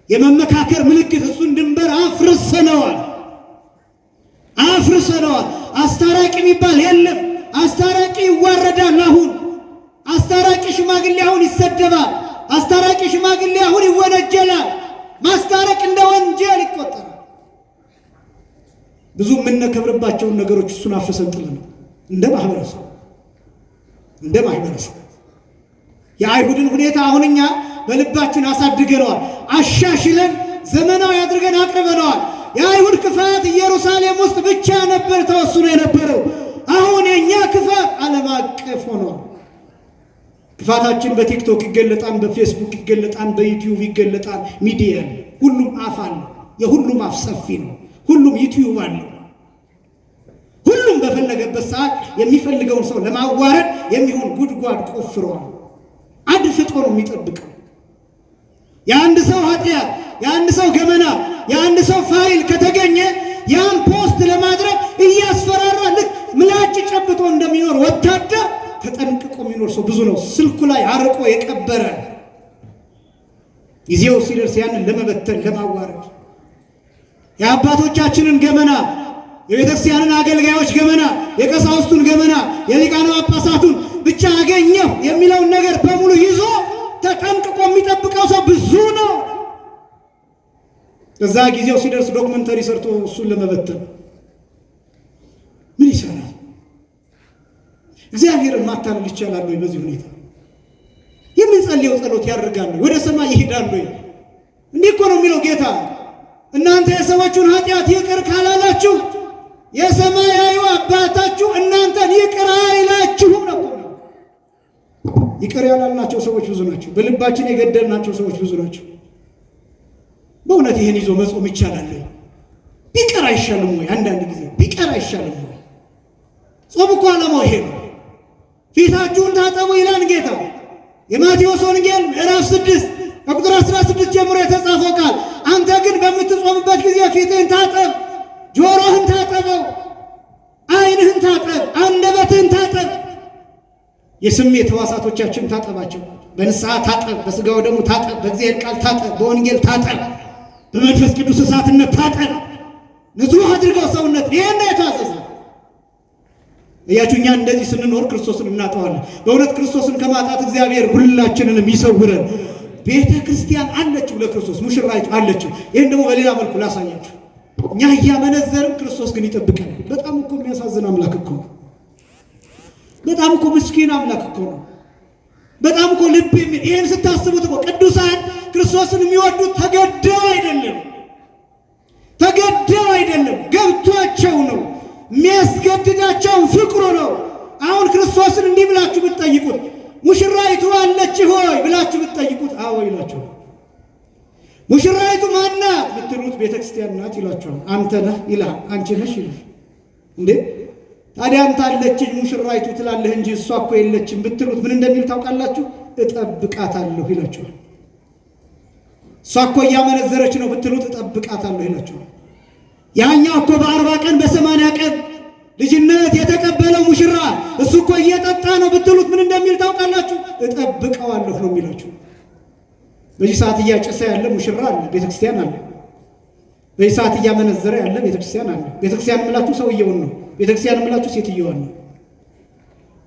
የመመካከር ምልክት፣ እሱን ድንበር አፍርሰነዋል። አስታራቂ የሚባል የለም። አስታራቂ ይዋረዳል። አሁን አስታራቂ ሽማግሌ አሁን ይሰደባል። አስታራቂ ሽማግሌ አሁን ይወነጀላል። ማስታረቅ እንደ ወንጀል ይቆጠራል። ብዙ የምንከብርባቸውን ነገሮች እሱን አፍርሰን ጥለናል። እንደ ማህበረሰብ የአይሁድን ሁኔታ አሁን እኛ በልባችን አሳድገነዋል። አሻሽለን ዘመናዊ አድርገን አቅርበነዋል። የአይሁድ ክፋት ኢየሩሳሌም ውስጥ ብቻ ነበር ተወስኖ የነበረው። አሁን የእኛ ክፋት ዓለም አቀፍ ሆኗል። ክፋታችን በቲክቶክ ይገለጣል፣ በፌስቡክ ይገለጣል፣ በዩቲዩብ ይገለጣል። ሚዲያ ሁሉም አፍ አለ። የሁሉም አፍ ሰፊ ነው። ሁሉም ዩቲዩብ አለ። ሁሉም በፈለገበት ሰዓት የሚፈልገውን ሰው ለማዋረድ የሚሆን ጉድጓድ ቆፍረዋል። አድፍጦ ነው የሚጠብቀው። የአንድ ሰው ኃጢአት፣ የአንድ ሰው ገመና፣ የአንድ ሰው ፋይል ከተገኘ ያን ፖስት ለማድረግ እያስፈራራ ልክ ምላጭ ጨብጦ እንደሚኖር ወታደር ተጠንቅቆ የሚኖር ሰው ብዙ ነው። ስልኩ ላይ አርቆ የቀበረ ጊዜው ሲደርስ ያንን ለመበተን ለማዋረድ የአባቶቻችንን ገመና፣ የቤተክርስቲያንን አገልጋዮች ገመና፣ የቀሳውስቱን ገመና፣ የሊቃነ ጳጳሳቱን ብቻ አገኘሁ የሚለውን ነገር በሙሉ ይዞ ተጠንቅቆ የሚጠብቀው ሰው ብዙ ነው። እዛ ጊዜው ሲደርስ ዶክመንተሪ ሰርቶ እሱን ለመበተን ምን ይሰራል? እግዚአብሔርን ማታለል ይቻላል ወይ? በዚህ ሁኔታ የምንጸልየው ጸሎት ያደርጋል ወይ? ወደ ሰማይ ይሄዳል ወይ? እንዲህ እኮ ነው የሚለው ጌታ። እናንተ የሰዎቹን ኃጢአት ይቅር ካላላችሁ የሰማያዊ አባታችሁ እናንተን ይቅር አይላችሁም ነው። ይቅር ያላልናቸው ሰዎች ብዙ ናቸው። በልባችን የገደልናቸው ሰዎች ብዙ ናቸው። በእውነት ይህን ይዞ መጾም ይቻላል? ቢቀር አይሻልም ወይ? አንዳንድ ጊዜ ቢቀር አይሻልም ወይ? ጾም እኮ ዓላማው ይሄ ነው። ፊታችሁን ታጠቡ ይላል ጌታ። የማቴዎስ ወንጌል ምዕራፍ 6 ከቁጥር 16 ጀምሮ የተጻፈው ቃል፣ አንተ ግን በምትጾምበት ጊዜ ፊትህን ታጠብ፣ ጆሮህን ታጠበው፣ ዓይንህን ታጠብ፣ አንደበትህን ታጠብ። የስሜት ሕዋሳቶቻችን ታጠባቸው። በንስሐ ታጠብ፣ በሥጋው ደግሞ ታጠብ፣ በእግዚአብሔር ቃል ታጠብ፣ በወንጌል ታጠብ፣ በመንፈስ ቅዱስ እሳትነት ታጠብ። ንጹሕ አድርገው ሰውነት። ይሄን የታዘዘ እያችሁ እኛ እንደዚህ ስንኖር ክርስቶስን እናጠዋለን። በእውነት ክርስቶስን ከማጣት እግዚአብሔር ሁላችንንም ይሰውረን። ቤተ ክርስቲያን አለችው ለክርስቶስ፣ ሙሽራይቱ አለችው። ይህን ደግሞ በሌላ መልኩ ላሳያችሁ። እኛ እያመነዘርም ክርስቶስ ግን ይጠብቀን። በጣም እኮ የሚያሳዝን አምላክ እኮ ነው። በጣም እኮ ምስኪን አምላክ እኮ ነው። በጣም እኮ ልብ የሚል ይህን ስታስቡት እኮ ቅዱሳን ክርስቶስን የሚወዱት ተገደው አይደለም፣ ገብቷቸው ነው። የሚያስገድዳቸው ፍቅሩ ነው። አሁን ክርስቶስን እንዲህ ብላችሁ ብትጠይቁት ሙሽራይቱ አለች ሆይ ብላችሁ ብትጠይቁት አዎ ይላችኋል። ሙሽራይቱ ማናት ብትሉት ቤተክርስቲያን ናት ይላችኋል። አንተ ነህ ይላል፣ አንቺ ነሽ ይላል። እንዴ ታዲያ አንተ አለችኝ ሙሽራይቱ ትላለህ እንጂ እሷ እኮ የለችም ብትሉት ምን እንደሚል ታውቃላችሁ? እጠብቃታለሁ ይላችኋል። እሷ እኮ እያመነዘረች ነው ብትሉት እጠብቃታለሁ ይላችኋል። ያኛው እኮ በ40 ቀን በ80 ቀን ልጅነት የተቀበለው ሙሽራ እሱ እኮ እየጠጣ ነው ብትሉት ምን እንደሚል ታውቃላችሁ? እጠብቀዋለሁ ነው የሚላችሁ። በዚህ ሰዓት እያጨሰ ያለ ሙሽራ አለ፣ ቤተክርስቲያን አለ። በዚህ ሰዓት እያመነዘረ ያለ ቤተክርስቲያን አለ። ቤተክርስቲያን የምላችሁ ሰውየውን ነው። ቤተክርስቲያን የምላችሁ ሴትየዋን ነው።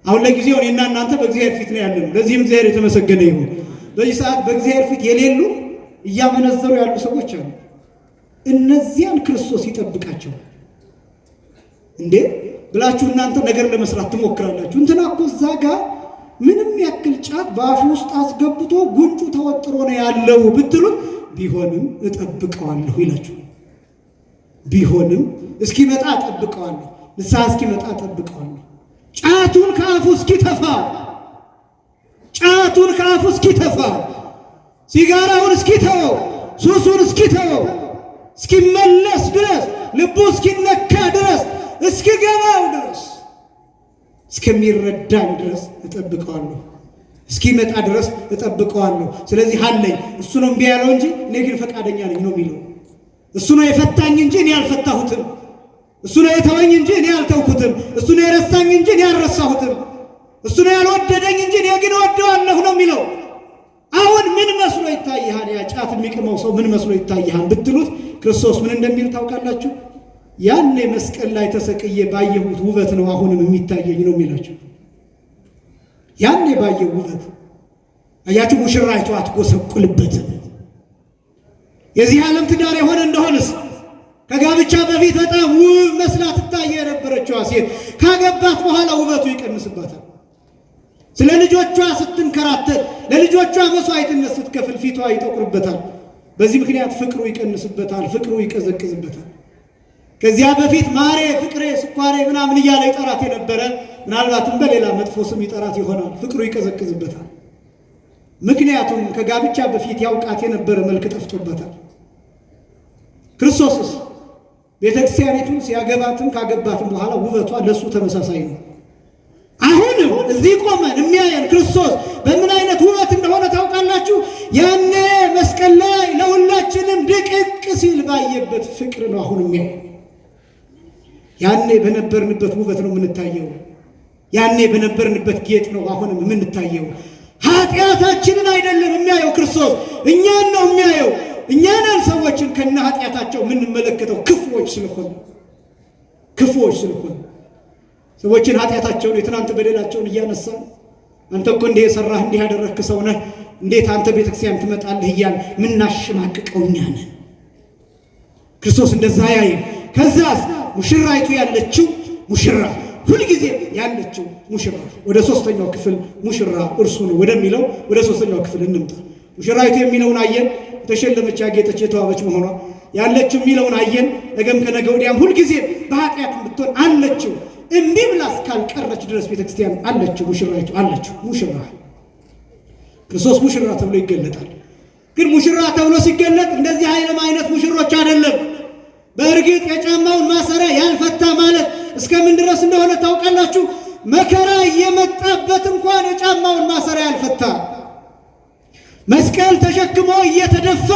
አሁን ለጊዜው እኔና እናንተ በእግዚአብሔር ፊት ነው ያለነው። ለዚህም እግዚአብሔር የተመሰገነ ይሁን። በዚህ ሰዓት በእግዚአብሔር ፊት የሌሉ እያመነዘሩ ያሉ ሰዎች አሉ። እነዚያን ክርስቶስ ይጠብቃቸው እንዴ ብላችሁ እናንተ ነገር ለመስራት ትሞክራላችሁ። እንትና እኮ እዛ ጋር ምንም ያክል ጫት በአፉ ውስጥ አስገብቶ ጉንጩ ተወጥሮ ነው ያለው ብትሉት ቢሆንም እጠብቀዋለሁ ይላችሁ። ቢሆንም እስኪመጣ እጠብቀዋለሁ፣ ንስሐ እስኪመጣ እጠብቀዋለሁ። ጫቱን ከአፉ እስኪተፋ፣ ጫቱን ከአፉ እስኪተፋ፣ ሲጋራውን እስኪተወው፣ ሱሱን እስኪተወው፣ እስኪመለስ ድረስ፣ ልቡ እስኪነካ ድረስ፣ እስኪገባው ድረስ፣ እስከሚረዳኝ ድረስ እጠብቀዋለሁ። እስኪመጣ ድረስ እጠብቀዋለሁ። ስለዚህ አለኝ። እሱ ነው እምቢ ያለው እንጂ እኔ ግን ፈቃደኛ ነኝ ነው የሚለው። እሱ ነው የፈታኝ እንጂ እኔ አልፈታሁትም። እሱ ነው የተወኝ እንጂ እኔ አልተውኩትም። እሱ ነው የረሳኝ እንጂ እኔ አልረሳሁትም። እሱ ነው ያልወደደኝ እንጂ እኔ ግን ወደዋለሁ ነው የሚለው። አሁን ምን መስሎ ይታይሃል? ያ ጫት የሚቅመው ሰው ምን መስሎ ይታይሃል ብትሉት ክርስቶስ ምን እንደሚል ታውቃላችሁ? ያኔ መስቀል ላይ ተሰቅዬ ባየሁት ውበት ነው አሁንም የሚታየኝ ነው የሚላችሁ። ያኔ ባየው ውበት አያችሁ። ሙሽራይቱ አትጎሰቁልበትም። የዚህ ዓለም ትዳር የሆነ እንደሆነስ ከጋብቻ በፊት በጣም ውብ መስላ ትታየ የነበረችዋ ሴት ካገባት በኋላ ውበቱ ይቀንስባታል። ስለ ልጆቿ ስትንከራተት፣ ለልጆቿ መስዋዕትነት ስትከፍል ፊቷ ይጠቁርበታል። በዚህ ምክንያት ፍቅሩ ይቀንስበታል፣ ፍቅሩ ይቀዘቅዝበታል። ከዚያ በፊት ማሬ፣ ፍቅሬ፣ ስኳሬ ምናምን እያለ ይጠራት የነበረ ምናልባትም በሌላ መጥፎ ስም ይጠራት ይሆናል። ፍቅሩ ይቀዘቅዝበታል። ምክንያቱም ከጋብቻ በፊት ያውቃት የነበረ መልክ ጠፍቶበታል። ክርስቶስስ ቤተክርስቲያኒቱን ሲያገባትም ካገባትም በኋላ ውበቷ ለሱ ተመሳሳይ ነው። አሁንም እዚህ ቆመን የሚያየን ክርስቶስ በምን አይነት ውበት እንደሆነ ታውቃላችሁ? ያኔ መስቀል ላይ ለሁላችንም ድቅቅ ሲል ባየበት ፍቅር ነው አሁን የሚያየን። ያኔ በነበርንበት ውበት ነው የምንታየው። ያኔ በነበርንበት ጌጥ ነው አሁንም የምንታየው። ኃጢአታችንን አይደለም የሚያየው ክርስቶስ፣ እኛን ነው የሚያየው። እኛንን ሰዎችን ከነ ኃጢአታቸው የምንመለከተው ክፉዎች ስለሆነ ሰዎችን ኃጢአታቸውን የትናንት በደላቸውን እያነሳን አንተ እኮ እንዲህ የሰራህ እንዲህ ያደረግክ ሰው ነህ፣ እንዴት አንተ ቤተክርስቲያን ትመጣለህ እያል ምናሽማቅቀው እኛ ነን። ክርስቶስ እንደዛ ያይ። ከዛስ ሙሽራይቱ ያለችው ሙሽራ ሁልጊዜ ያለችው ሙሽራ። ወደ ሶስተኛው ክፍል ሙሽራ እርሱ ነው ወደሚለው ወደ ሶስተኛው ክፍል እንምጣ። ሙሽራይቱ የሚለውን አየን፣ የተሸለመች ያጌጠች የተዋበች መሆኗ። ያለችው የሚለውን አየን፣ ነገም ከነገ ወዲያም ሁልጊዜ በኃጢአት ብትሆን አለችው። እንዲህ ብላ እስካልቀረች ድረስ ቤተክርስቲያን አለችው፣ ሙሽራይቱ አለችው። ሙሽራ ክርስቶስ ሙሽራ ተብሎ ይገለጣል። ግን ሙሽራ ተብሎ ሲገለጥ እንደዚህ አይነት ሙሽሮች አይደለም። በእርግጥ የጫማውን ማሰሪያ ያልፈታ ማለት እስከምን ድረስ እንደሆነ ታውቃላችሁ? መከራ እየመጣበት እንኳን የጫማውን ማሰሪያ ያልፈታ፣ መስቀል ተሸክሞ እየተደፋ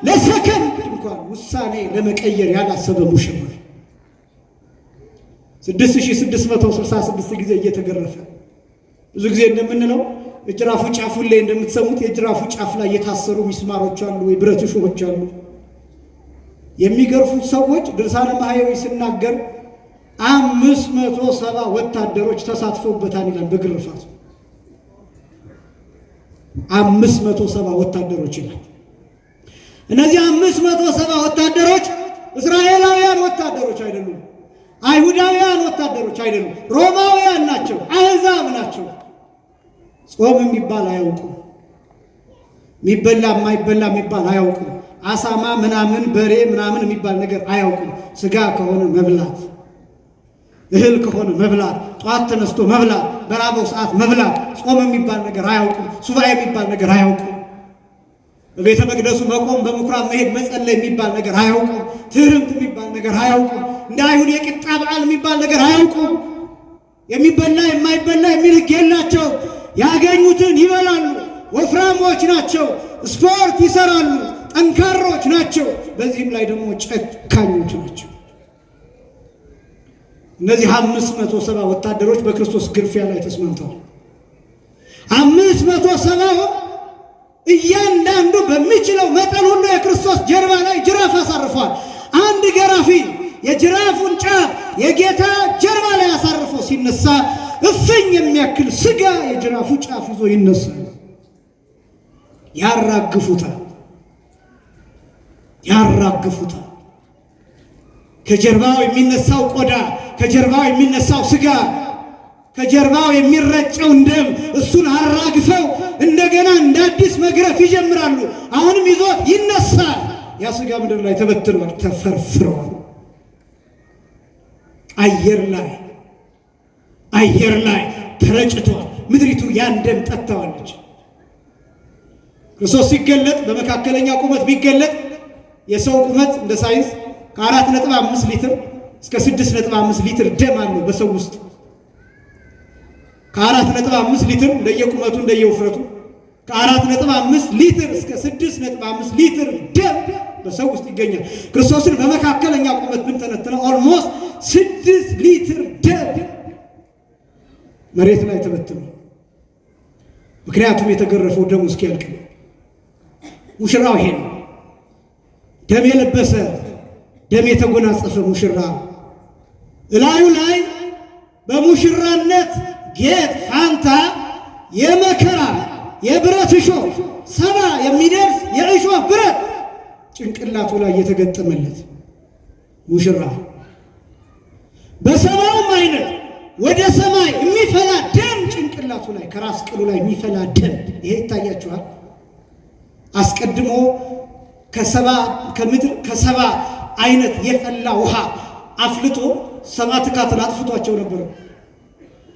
ለሰከንድ እንኳን ውሳኔ ለመቀየር ያላሰበ ሙሽራ 6666 ጊዜ እየተገረፈ ብዙ ጊዜ እንደምንለው የጅራፉ ጫፍ ላይ እንደምትሰሙት የጅራፉ ጫፍ ላይ የታሰሩ ሚስማሮች አሉ ወይ ብረት እሾሆች አሉ። የሚገርፉት ሰዎች ድርሳነ ማህየዊ ሲናገር 570 ወታደሮች ተሳትፈውበታል ይላል። በግርፋቱ 570 ወታደሮች ይላል። እነዚህ 570 ወታደሮች እስራኤላውያን ወታደሮች አይደሉም፣ አይሁዳውያን ወታደሮች አይደሉም፣ ሮማውያን ናቸው፣ አሕዛብ ናቸው። ጾም የሚባል አያውቁም፣ የሚበላ የማይበላ የሚባል አያውቁም፣ አሳማ ምናምን በሬ ምናምን የሚባል ነገር አያውቁም። ስጋ ከሆነ መብላት፣ እህል ከሆነ መብላት፣ ጧት ተነስቶ መብላት፣ በራበው ሰዓት መብላት፣ ጾም የሚባል ነገር አያውቁም። ሱባኤ የሚባል ነገር አያውቁም። በቤተ መቅደሱ መቆም፣ በምኩራብ መሄድ፣ መጸለይ የሚባል ነገር አያውቁም። ትህርምት የሚባል ነገር አያውቁም። እንደ አይሁድ የቂጣ በዓል የሚባል ነገር አያውቁም። የሚበላ የማይበላ የሚል ሕግ የላቸው። ያገኙትን ይበላሉ። ወፍራሞች ናቸው። ስፖርት ይሰራሉ። ጠንካሮች ናቸው። በዚህም ላይ ደግሞ ጨካኞች ናቸው። እነዚህ 570 ወታደሮች በክርስቶስ ግርፊያ ላይ ተስማምተዋል። 570 እያንዳንዱ በሚችለው መጠን ሁሉ የክርስቶስ ጀርባ ላይ ጅራፍ አሳርፏል። አንድ ገራፊ የጅራፉን ጫፍ የጌታ ጀርባ ላይ አሳርፎ ሲነሳ እፍኝ የሚያክል ስጋ የጅራፉ ጫፍ ይዞ ይነሳል። ያራግፉታል። ከጀርባው የሚነሳው ቆዳ፣ ከጀርባው የሚነሳው ስጋ፣ ከጀርባው የሚረጨው ደም እሱን አራግፈው እንደገና እንደ አዲስ መግረፍ ይጀምራሉ። አሁንም ይዞት ይነሳል። ያ ስጋ ምድር ላይ ተበትኗል፣ ተፈርፍሯል። አየር ላይ ተረጭቷል። ምድሪቱ ያን ደም ጠጥተዋለች። ክርስቶስ ሲገለጥ በመካከለኛ ቁመት ቢገለጥ የሰው ቁመት እንደ ሳይንስ ከ4.5 ሊትር እስከ 6.5 ሊትር ደም አለው በሰው ውስጥ። ከ4.5 ሊትር እንደየቁመቱ እንደየውፍረቱ ከ4.5 ሊትር እስከ 6.5 ሊትር ደም በሰው ውስጥ ይገኛል። ክርስቶስን በመካከለኛ ቁመት ብንተነትነው ኦልሞስት 6 ሊትር ደም መሬት ላይ ተበትኗል። ምክንያቱም የተገረፈው ደሙ እስኪያልቅ ነው። ሙሽራው ይሄ ነው። ደም የለበሰ ደም የተጎናጸፈ ሙሽራ እላዩ ላይ በሙሽራነት ጌጥ ፋንታ የመከራ የብረት እሾህ 70 የሚደርስ የእሾህ ብረት ጭንቅላቱ ላይ የተገጠመለት ሙሽራ በሰማውም አይነት ወደ ሰማይ የሚፈላ ደም ጭንቅላቱ ላይ ከራስ ቅሉ ላይ የሚፈላ ደም ይሄ ይታያችኋል። አስቀድሞ ከምድር ከሰባ አይነት የፈላ ውሃ አፍልጦ 7 ትካትን አጥፍቷቸው ነበር።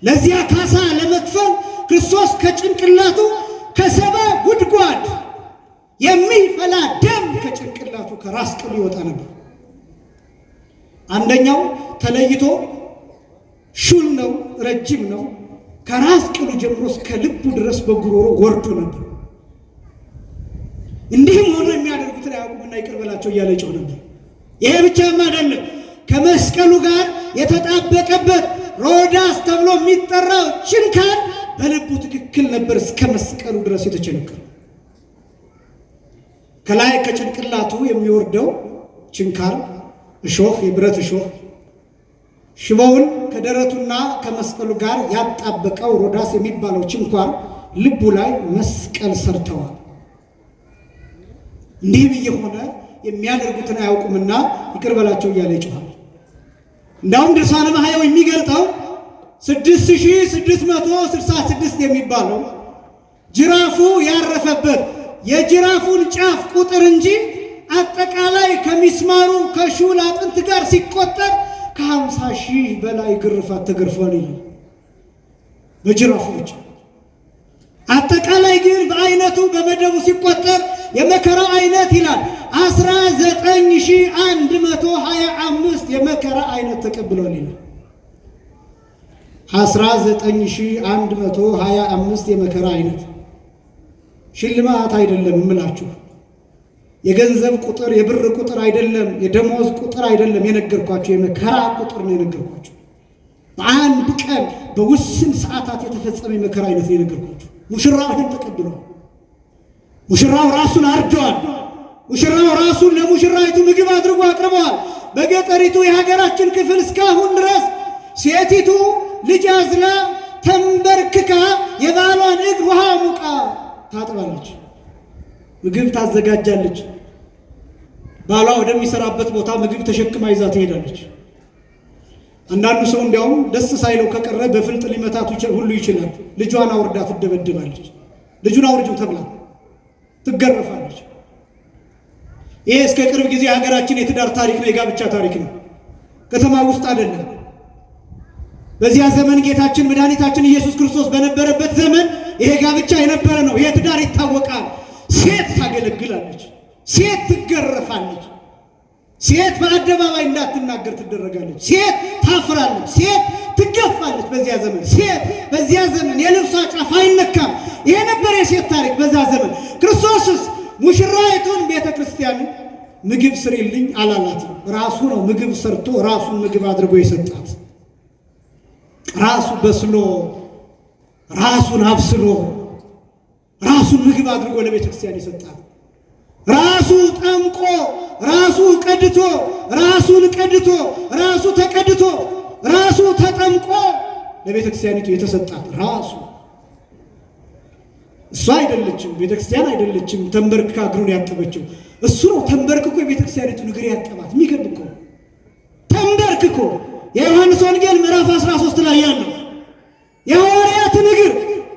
ለዚያ ካሳ ለመክፈል ክርስቶስ ከጭንቅላቱ ከ7 ጉድጓድ የሚፈላ ደም ከጭንቅላቱ ከራስ ቅሉ ይወጣ ነበር። አንደኛው ተለይቶ ሹል ነው፣ ረጅም ነው። ከራስ ቅሉ ጀምሮ እስከ ልቡ ድረስ በጉሮሮ ወርዶ ነበር። እንዲህም ሆኖ የሚያደርጉትን አያውቁምና ይቅር በላቸው እያለ ጮህ ነበር። ይሄ ብቻም አይደለም። ከመስቀሉ ጋር የተጣበቀበት ሮዳስ ተብሎ የሚጠራው ችንካር በልቡ ትክክል ነበር፣ እስከ መስቀሉ ድረስ የተቸነከረ። ከላይ ከጭንቅላቱ የሚወርደው ችንካር እሾህ፣ የብረት እሾህ ሽቦውን ከደረቱና ከመስቀሉ ጋር ያጣበቀው ሮዳስ የሚባለው ችንካር ልቡ ላይ መስቀል ሰርተዋል። እንዲህም እየሆነ የሚያደርጉትን አያውቁምና ይቅር በላቸው እያለ ይጮኻል። እንዳውም ድርሳነ ማህያው የሚገልጠው 6666 የሚባለው ጅራፉ ያረፈበት የጅራፉን ጫፍ ቁጥር እንጂ አጠቃላይ ከሚስማሩ ከሹል አጥንት ጋር ሲቆጠር ከ50,000 በላይ ግርፋት ተገርፏል ይላል በጅራፉ ብቻ። አጠቃላይ ግን በአይነቱ በመደቡ ሲቆጠር የመከራው አይነት ይላል 19125 የመከራ አይነት ተቀብሏል ይላል። 19125 የመከራ አይነት። ሽልማት አይደለም እምላችሁ፣ የገንዘብ ቁጥር የብር ቁጥር አይደለም፣ የደሞዝ ቁጥር አይደለም የነገርኳችሁ፣ የመከራ ቁጥር ነው የነገርኳችሁ። በአንድ ቀን በውስን ሰዓታት የተፈጸመ የመከራ አይነት ነው የነገርኳችሁ። ሙሽራው ይህን ተቀብሏል። ሙሽራው ራሱን አርደዋል። ሙሽራው ራሱን ለሙሽራይቱ ምግብ አድርጎ አቅርበዋል። በገጠሪቱ የሀገራችን ክፍል እስካሁን ድረስ ሴቲቱ ልጅ አዝላ ተንበርክካ የባሏን እግር ውሃ ሙቃ ታጥባለች፣ ምግብ ታዘጋጃለች። ባሏ ወደሚሰራበት ቦታ ምግብ ተሸክማ ይዛ ትሄዳለች። አንዳንዱ ሰው እንዲያውም ደስ ሳይለው ከቀረ በፍልጥ ሊመታት ሁሉ ይችላል። ልጇን አውርዳ ትደበድባለች። ልጁን አውርጂው ተብላ ትገረፋለች። ይሄ እስከ ቅርብ ጊዜ ሀገራችን የትዳር ታሪክ ነው፣ የጋብቻ ታሪክ ነው። ከተማ ውስጥ አይደለም። በዚያ ዘመን ጌታችን መድኃኒታችን ኢየሱስ ክርስቶስ በነበረበት ዘመን ይሄ ጋብቻ የነበረ ነው። ይሄ ትዳር ይታወቃል። ሴት ታገለግላለች፣ ሴት ትገረፋለች፣ ሴት በአደባባይ እንዳትናገር ትደረጋለች፣ ሴት ታፍራለች፣ ሴት ትገፋለች። በዚያ ዘመን የልብሷ ጫፍ አይነካም። ይሄ ነበር የሴት ታሪክ በዛ ዘመን። ክርስቶስስ ሙሽራይቱን ቤተ ክርስቲያንን ምግብ ስሪልኝ አላላትም። ራሱ ነው ምግብ ሰርቶ ራሱን ምግብ አድርጎ የሰጣት። ራሱ በስሎ ራሱን አብስሎ ራሱን ምግብ አድርጎ ለቤተ ክርስቲያን የሰጣት። ራሱ ጠምቆ ራሱ ቀድቶ ራሱን ቀድቶ ራሱ ተቀድቶ ራሱ ተጠምቆ ለቤተ ክርስቲያኒቱ የተሰጣት ራሱ። እሷ አይደለችም፣ ቤተ ክርስቲያን አይደለችም ተንበርክካ እግሩን ያጠበችው። እሱ ነው ተንበርክኮ የቤተ ክርስቲያኒቱን እግር ያጠባት። የሚገርም እኮ ተንበርክኮ የዮሐንስ ወንጌል ምዕራፍ 13 ላይ ያለው የሐዋርያትን እግር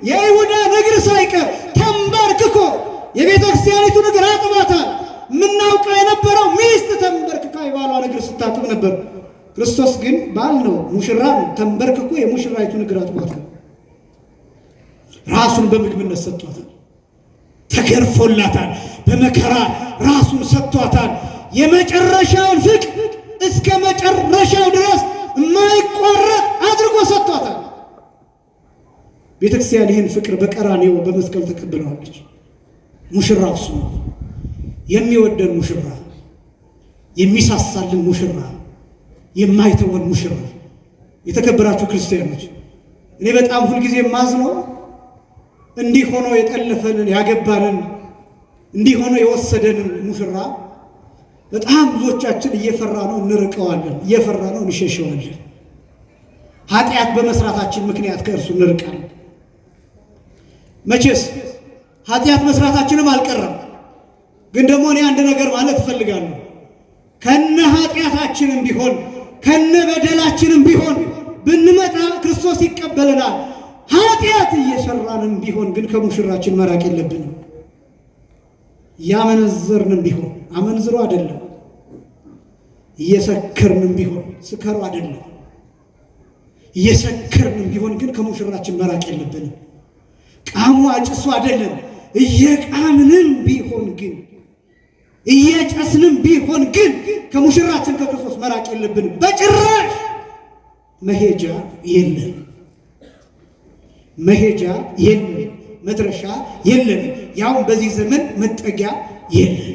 የይሁዳን እግር ሳይቀር ተንበርክኮ የቤተ ክርስቲያኒቱን እግር አጥባታል። የምናውቀው የነበረው ሚስት ተንበርክካ የባሏን እግር ስታጥብ ነበር። ክርስቶስ ግን ባል ነው፣ ሙሽራ ነው። ተንበርክኮ የሙሽራይቱን እግር አጥባታል። ራሱን በምግብነት ሰጥቷታል። ተገርፎላታል። በመከራ ራሱን ሰጥቷታል። የመጨረሻውን ፍቅር እስከ መጨረሻው ድረስ የማይቋረጥ አድርጎ ሰጥቷታል። ቤተክርስቲያን ይህን ፍቅር በቀራንዮ በመስቀል ተቀብለዋለች። ሙሽራው እሱ ነው። የሚወደን ሙሽራ፣ የሚሳሳልን ሙሽራ፣ የማይተወን ሙሽራ። የተከበራችሁ ክርስቲያኖች፣ እኔ በጣም ሁልጊዜ የማዝነው እንዲህ ሆኖ የጠለፈንን ያገባንን እንዲህ ሆኖ የወሰደንን ሙሽራ በጣም ብዙዎቻችን እየፈራ ነው እንርቀዋለን፣ እየፈራ ነው እንሸሸዋለን። ኃጢአት በመስራታችን ምክንያት ከእርሱ እንርቃለን። መቼስ ኃጢአት መስራታችንም አልቀረም። ግን ደግሞ እኔ አንድ ነገር ማለት እፈልጋለሁ። ከነ ኃጢአታችንም ቢሆን ከነ በደላችንም ቢሆን ብንመጣ ክርስቶስ ይቀበለናል። ኃጢአት እየሰራንም ቢሆን ግን ከሙሽራችን መራቅ የለብንም። እያመነዘርንም ቢሆን አመንዝሮ አይደለም፣ እየሰከርንም ቢሆን ስከሩ አይደለም፣ እየሰከርንም ቢሆን ግን ከሙሽራችን መራቅ የለብንም። ቃሙ አጭሱ አይደለም፣ እየቃምንም ቢሆን ግን እየጨስንም ቢሆን ግን ከሙሽራችን ከክርስቶስ መራቅ የለብንም። በጭራሽ መሄጃ የለም፣ መሄጃ የለም፣ መድረሻ የለም። ያውም በዚህ ዘመን መጠጊያ የለም።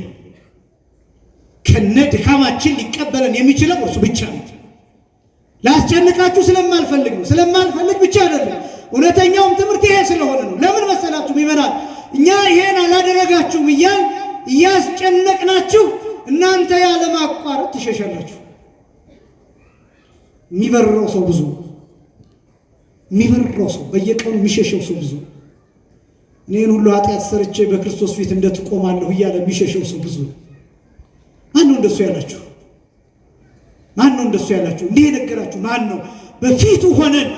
ከነ ድካማችን ሊቀበለን የሚችለው እሱ ብቻ ነው። ላስጨንቃችሁ ስለማልፈልግ ነው። ስለማልፈልግ ብቻ አይደለም፣ እውነተኛውም ትምህርት ይሄ ስለሆነ ነው። ለምን መሰላችሁ ይመናል? እኛ ይሄን አላደረጋችሁም እያል እያስጨነቅናችሁ እናንተ ያለማቋረጥ ትሸሻላችሁ። የሚበረው ሰው ብዙ፣ የሚበረው ሰው በየቀኑ የሚሸሸው ሰው ብዙ። እኔን ሁሉ ኃጢአት ሰርቼ በክርስቶስ ፊት እንደትቆማለሁ እያለ የሚሸሸው ሰው ብዙ። ማን ነው እንደሱ ያላችሁ? ማን ነው እንደሱ ያላችሁ? እንዲህ የነገራችሁ ማን ነው? በፊቱ ሆነን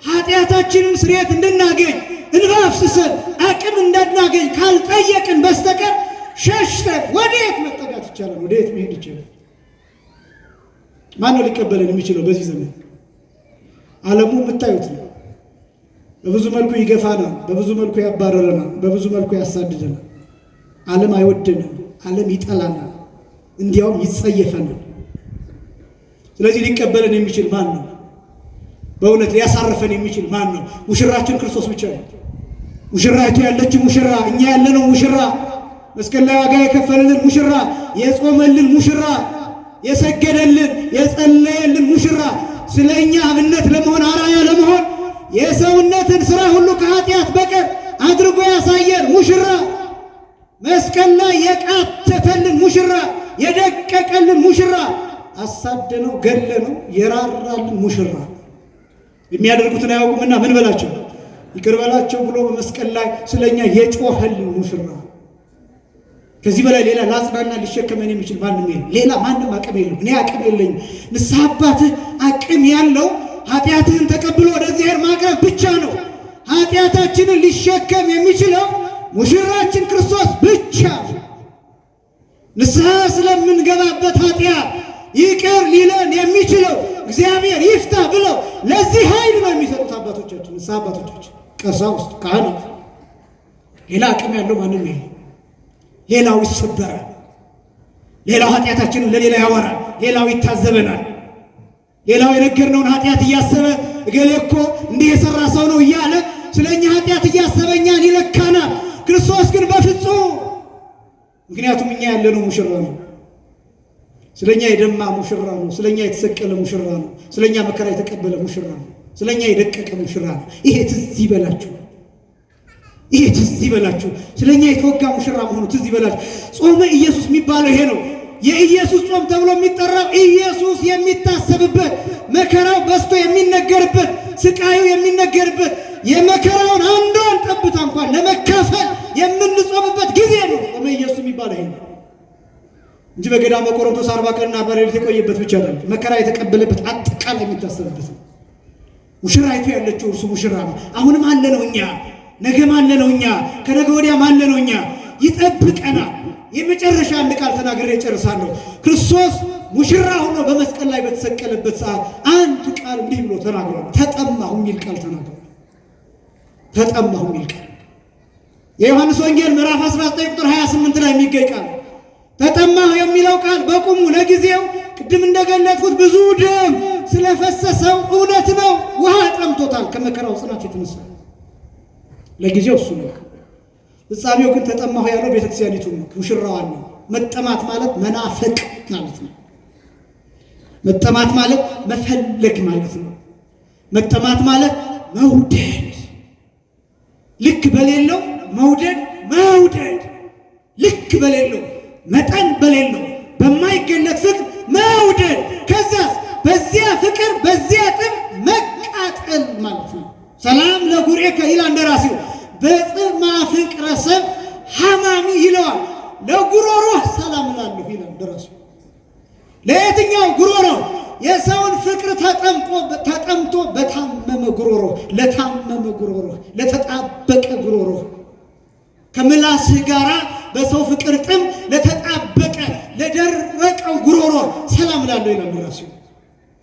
ኃጢአታችንን ስርየት እንድናገኝ እንባ አፍስሰን አቅም እንዳናገኝ ካልጠየቅን በስተቀር ሸሽተን ወዴት መጠጋት ይቻላል? ወዴት መሄድ ይቻላል? ማን ነው ሊቀበለን የሚችለው በዚህ ዘመን? ዓለሙ የምታዩት ነው። በብዙ መልኩ ይገፋናል፣ በብዙ መልኩ ያባረረናል፣ በብዙ መልኩ ያሳድደናል። ዓለም አይወደንም፣ ዓለም ይጠላናል፣ እንዲያውም ይጸየፈናል። ስለዚህ ሊቀበለን የሚችል ማን ነው? በእውነት ሊያሳርፈን የሚችል ማን ነው? ሙሽራችን ክርስቶስ ብቻ ነው። ሙሽራይቱ ያለች ሙሽራ፣ እኛ ያለነው ሙሽራ፣ መስቀል ላይ ዋጋ የከፈለልን ሙሽራ፣ የጾመልን ሙሽራ፣ የሰገደልን የጸለየልን ሙሽራ፣ ስለ እኛ አብነት ለመሆን አርአያ ለመሆን የሰውነትን ሥራ ሁሉ ከኃጢአት በቀር አድርጎ ያሳየን ሙሽራ፣ መስቀል ላይ የቃተተልን ሙሽራ፣ የደቀቀልን ሙሽራ፣ አሳደነው ገለነው የራራልን ሙሽራ። የሚያደርጉትን አያውቁምና ምን በላቸው ይቅር በላቸው ብሎ በመስቀል ላይ ስለኛ የጮኸልን ሙሽራ። ከዚህ በላይ ሌላ ላጽናና ሊሸከመን የሚችል ማንም የለም። ሌላ ማንም አቅም የለም። እኔ አቅም የለኝም። ንስሐ አባትህ አቅም ያለው ኃጢአትህን ተቀብሎ ወደ እግዚአብሔር ማቅረብ ብቻ ነው። ኃጢአታችንን ሊሸከም የሚችለው ሙሽራችን ክርስቶስ ብቻ ነው። ንስሐ ስለምንገባበት ኃጢአት ይቅር ሊለን የሚችለው እግዚአብሔር ይፍታ ብለው ለዚህ ኃይል ነው የሚሰጡት አባቶቻችን፣ ንስሐ አባቶቻችን፣ ቀሳውስት፣ ካህናት። ሌላ አቅም ያለው ማንም የለም። ሌላው ይሰበራል። ሌላው ኃጢአታችንን ለሌላ ያወራል። ሌላው ይታዘበናል። ሌላው የነገርነውን ኃጢአት እያሰበ እገሌ እኮ እንዲህ የሰራ ሰው ነው እያለ ስለኛ ኃጢአት እያሰበ እኛን ይለካናል። ክርስቶስ ግን በፍጹም። ምክንያቱም እኛ ያለነው ሙሽራ ነው። ስለኛ የደማ ሙሽራ ነው። ስለኛ የተሰቀለ ሙሽራ ነው። ስለኛ መከራ የተቀበለ ሙሽራ ነው። ስለኛ የደቀቀ ሙሽራ ነው። ይሄ ትዝ ይበላችሁ። ይሄ ትዝ ይበላችሁ። ስለኛ የተወጋ ሙሽራ መሆኑ ትዝ ይበላችሁ። ጾመ ኢየሱስ የሚባለው ይሄ ነው። የኢየሱስ ጾም ተብሎ የሚጠራው ኢየሱስ የሚታሰብበት፣ መከራው በስቶ የሚነገርበት፣ ስቃዩ የሚነገርበት፣ የመከራውን አንዷን ጠብታ እንኳን ለመካፈል የምንጾምበት ጊዜ ነው። ጾመ ኢየሱስ የሚባለው ይሄ ነው እንጂ በገዳመ ቆሮንቶስ 40 ቀንና በሌሊት የቆየበት ብቻ አይደለም። መከራ የተቀበለበት አጠቃላይ የሚታሰብበት ነው። ሙሽራይቱ ያለችው እርሱ ሙሽራ ነው። አሁንም አለ ነው እኛ፣ ነገም አለ ነው እኛ፣ ከነገ ወዲያም አለ ነው እኛ። ይጠብቀናል። የመጨረሻ አንድ ቃል ተናግሬ እጨርሳለሁ። ክርስቶስ ሙሽራ ሆኖ በመስቀል ላይ በተሰቀለበት ሰዓት አንድ ቃል እንዲህ ብሎ ተናግሯል። ተጠማሁ የሚል ቃል ተናግሯል። ተጠማሁ የሚል ቃል የዮሐንስ ወንጌል ምዕራፍ 19 ቁጥር 28 ላይ የሚገኝ ቃል። ተጠማሁ የሚለው ቃል በቁሙ ለጊዜው ቅድም እንደገለጥኩት ብዙ ደም ስለፈሰሰው እውነት ነው። ውሃ ጠምቶታል ከመከራው ጽናት የተነሳ ለጊዜው እሱ ነው። ፍጻሜው ግን ተጠማሁ ያለው ቤተክርስቲያኒቱ ነው፣ ሙሽራዋን ነው። መጠማት ማለት መናፈቅ ማለት ነው። መጠማት ማለት መፈለግ ማለት ነው። መጠማት ማለት መውደድ፣ ልክ በሌለው መውደድ፣ መውደድ ልክ በሌለው መጠን በሌለው በማይገለጥ ፍቅር መውደድ፣ ከዛስ በዚያ ፍቅር በዚያ ጥም መቃጠል ማለት ነው። ሰላም ለጉሬከ ይላል እንደራሲው። በጥማ ፍቅረ ሰብ ሐማሚ ይለዋል። ለጉሮሮ ሰላም እላለሁ ይላል እንደራሲው። ለየትኛው ጉሮሮ? የሰውን ፍቅር ተጠምቶ በታመመ ጉሮሮ፣ ለታመመ ጉሮሮ፣ ለተጣበቀ ጉሮሮ፣ ከምላስህ ጋራ በሰው ፍቅር ጥም ለተጣበቀ ለደረቀው ጉሮሮ ሰላም እላለሁ ይላል እንደራሲው።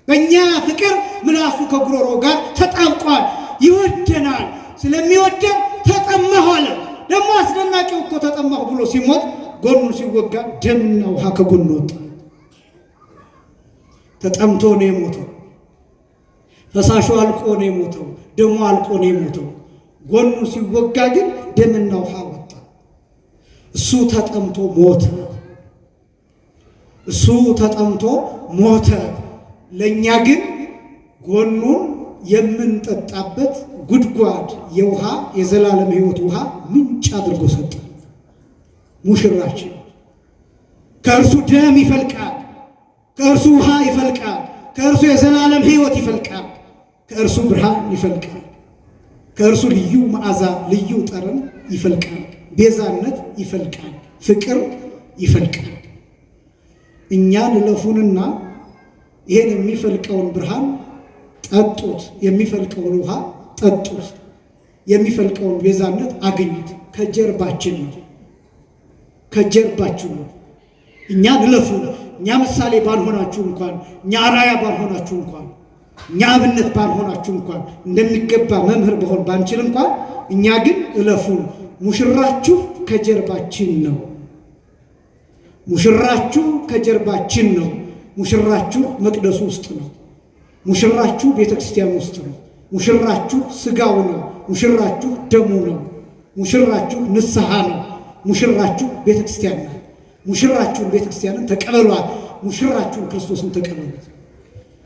በእኛ ፍቅር ምላሱ ከጉሮሮ ጋር ተጣብቋል። ይወደናል። ስለሚወደን ተጠማሁ አለ። ደግሞ አስደናቂው እኮ ተጠማሁ ብሎ ሲሞት ጎኑ ሲወጋ ደምና ውሃ ከጎኑ ወጣ። ተጠምቶ ነው የሞተው። ፈሳሹ አልቆ ነው የሞተው። ደሙ አልቆ ነው የሞተው። ጎኑ ሲወጋ ግን ደምና ውሃ ወጣ። እሱ ተጠምቶ ሞተ። እሱ ተጠምቶ ሞተ። ለእኛ ግን ጎኑን የምንጠጣበት ጉድጓድ የውሃ የዘላለም ሕይወት ውሃ ምንጭ አድርጎ ሰጠ። ሙሽራችን ከእርሱ ደም ይፈልቃል፣ ከእርሱ ውሃ ይፈልቃል፣ ከእርሱ የዘላለም ሕይወት ይፈልቃል፣ ከእርሱ ብርሃን ይፈልቃል፣ ከእርሱ ልዩ መዓዛ ልዩ ጠረን ይፈልቃል፣ ቤዛነት ይፈልቃል፣ ፍቅር ይፈልቃል። እኛን ለፉንና ይሄን የሚፈልቀውን ብርሃን ጠጡት፣ የሚፈልቀውን ውሃ ጠጡት፣ የሚፈልቀውን ቤዛነት አገኙት። ከጀርባችን ነው፣ ከጀርባችን ነው። እኛን እለፉ። እኛ ምሳሌ ባልሆናችሁ እንኳን፣ እኛ አራያ ባልሆናችሁ እንኳን፣ እኛ አብነት ባልሆናችሁ እንኳን፣ እንደሚገባ መምህር በሆን ባንችል እንኳን፣ እኛ ግን እለፉን። ሙሽራችሁ ከጀርባችን ነው። ሙሽራችሁ ከጀርባችን ነው። ሙሽራችሁ መቅደሱ ውስጥ ነው። ሙሽራችሁ ቤተክርስቲያን ውስጥ ነው። ሙሽራችሁ ስጋው ነው። ሙሽራችሁ ደሙ ነው። ሙሽራችሁ ንስሐ ነው። ሙሽራችሁ ቤተክርስቲያን ነው። ሙሽራችሁን ቤተክርስቲያንን ተቀበሏት። ሙሽራችሁን ክርስቶስን ተቀበሉት።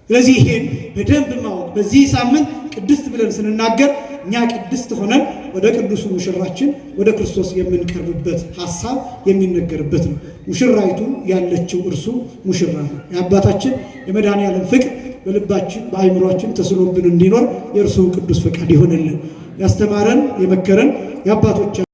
ስለዚህ ይሄን በደንብ ማወቅ፣ በዚህ ሳምንት ቅድስት ብለን ስንናገር እኛ ቅድስት ሆነን ወደ ቅዱሱ ሙሽራችን ወደ ክርስቶስ የምንቀርብበት ሐሳብ የሚነገርበት ነው። ሙሽራይቱ ያለችው እርሱ ሙሽራ ነው። የአባታችን የመድኃኔዓለም ፍቅር በልባችን በአእምሯችን ተስሎብን እንዲኖር የእርሱ ቅዱስ ፈቃድ ይሆንልን። ያስተማረን የመከረን የአባቶቻችን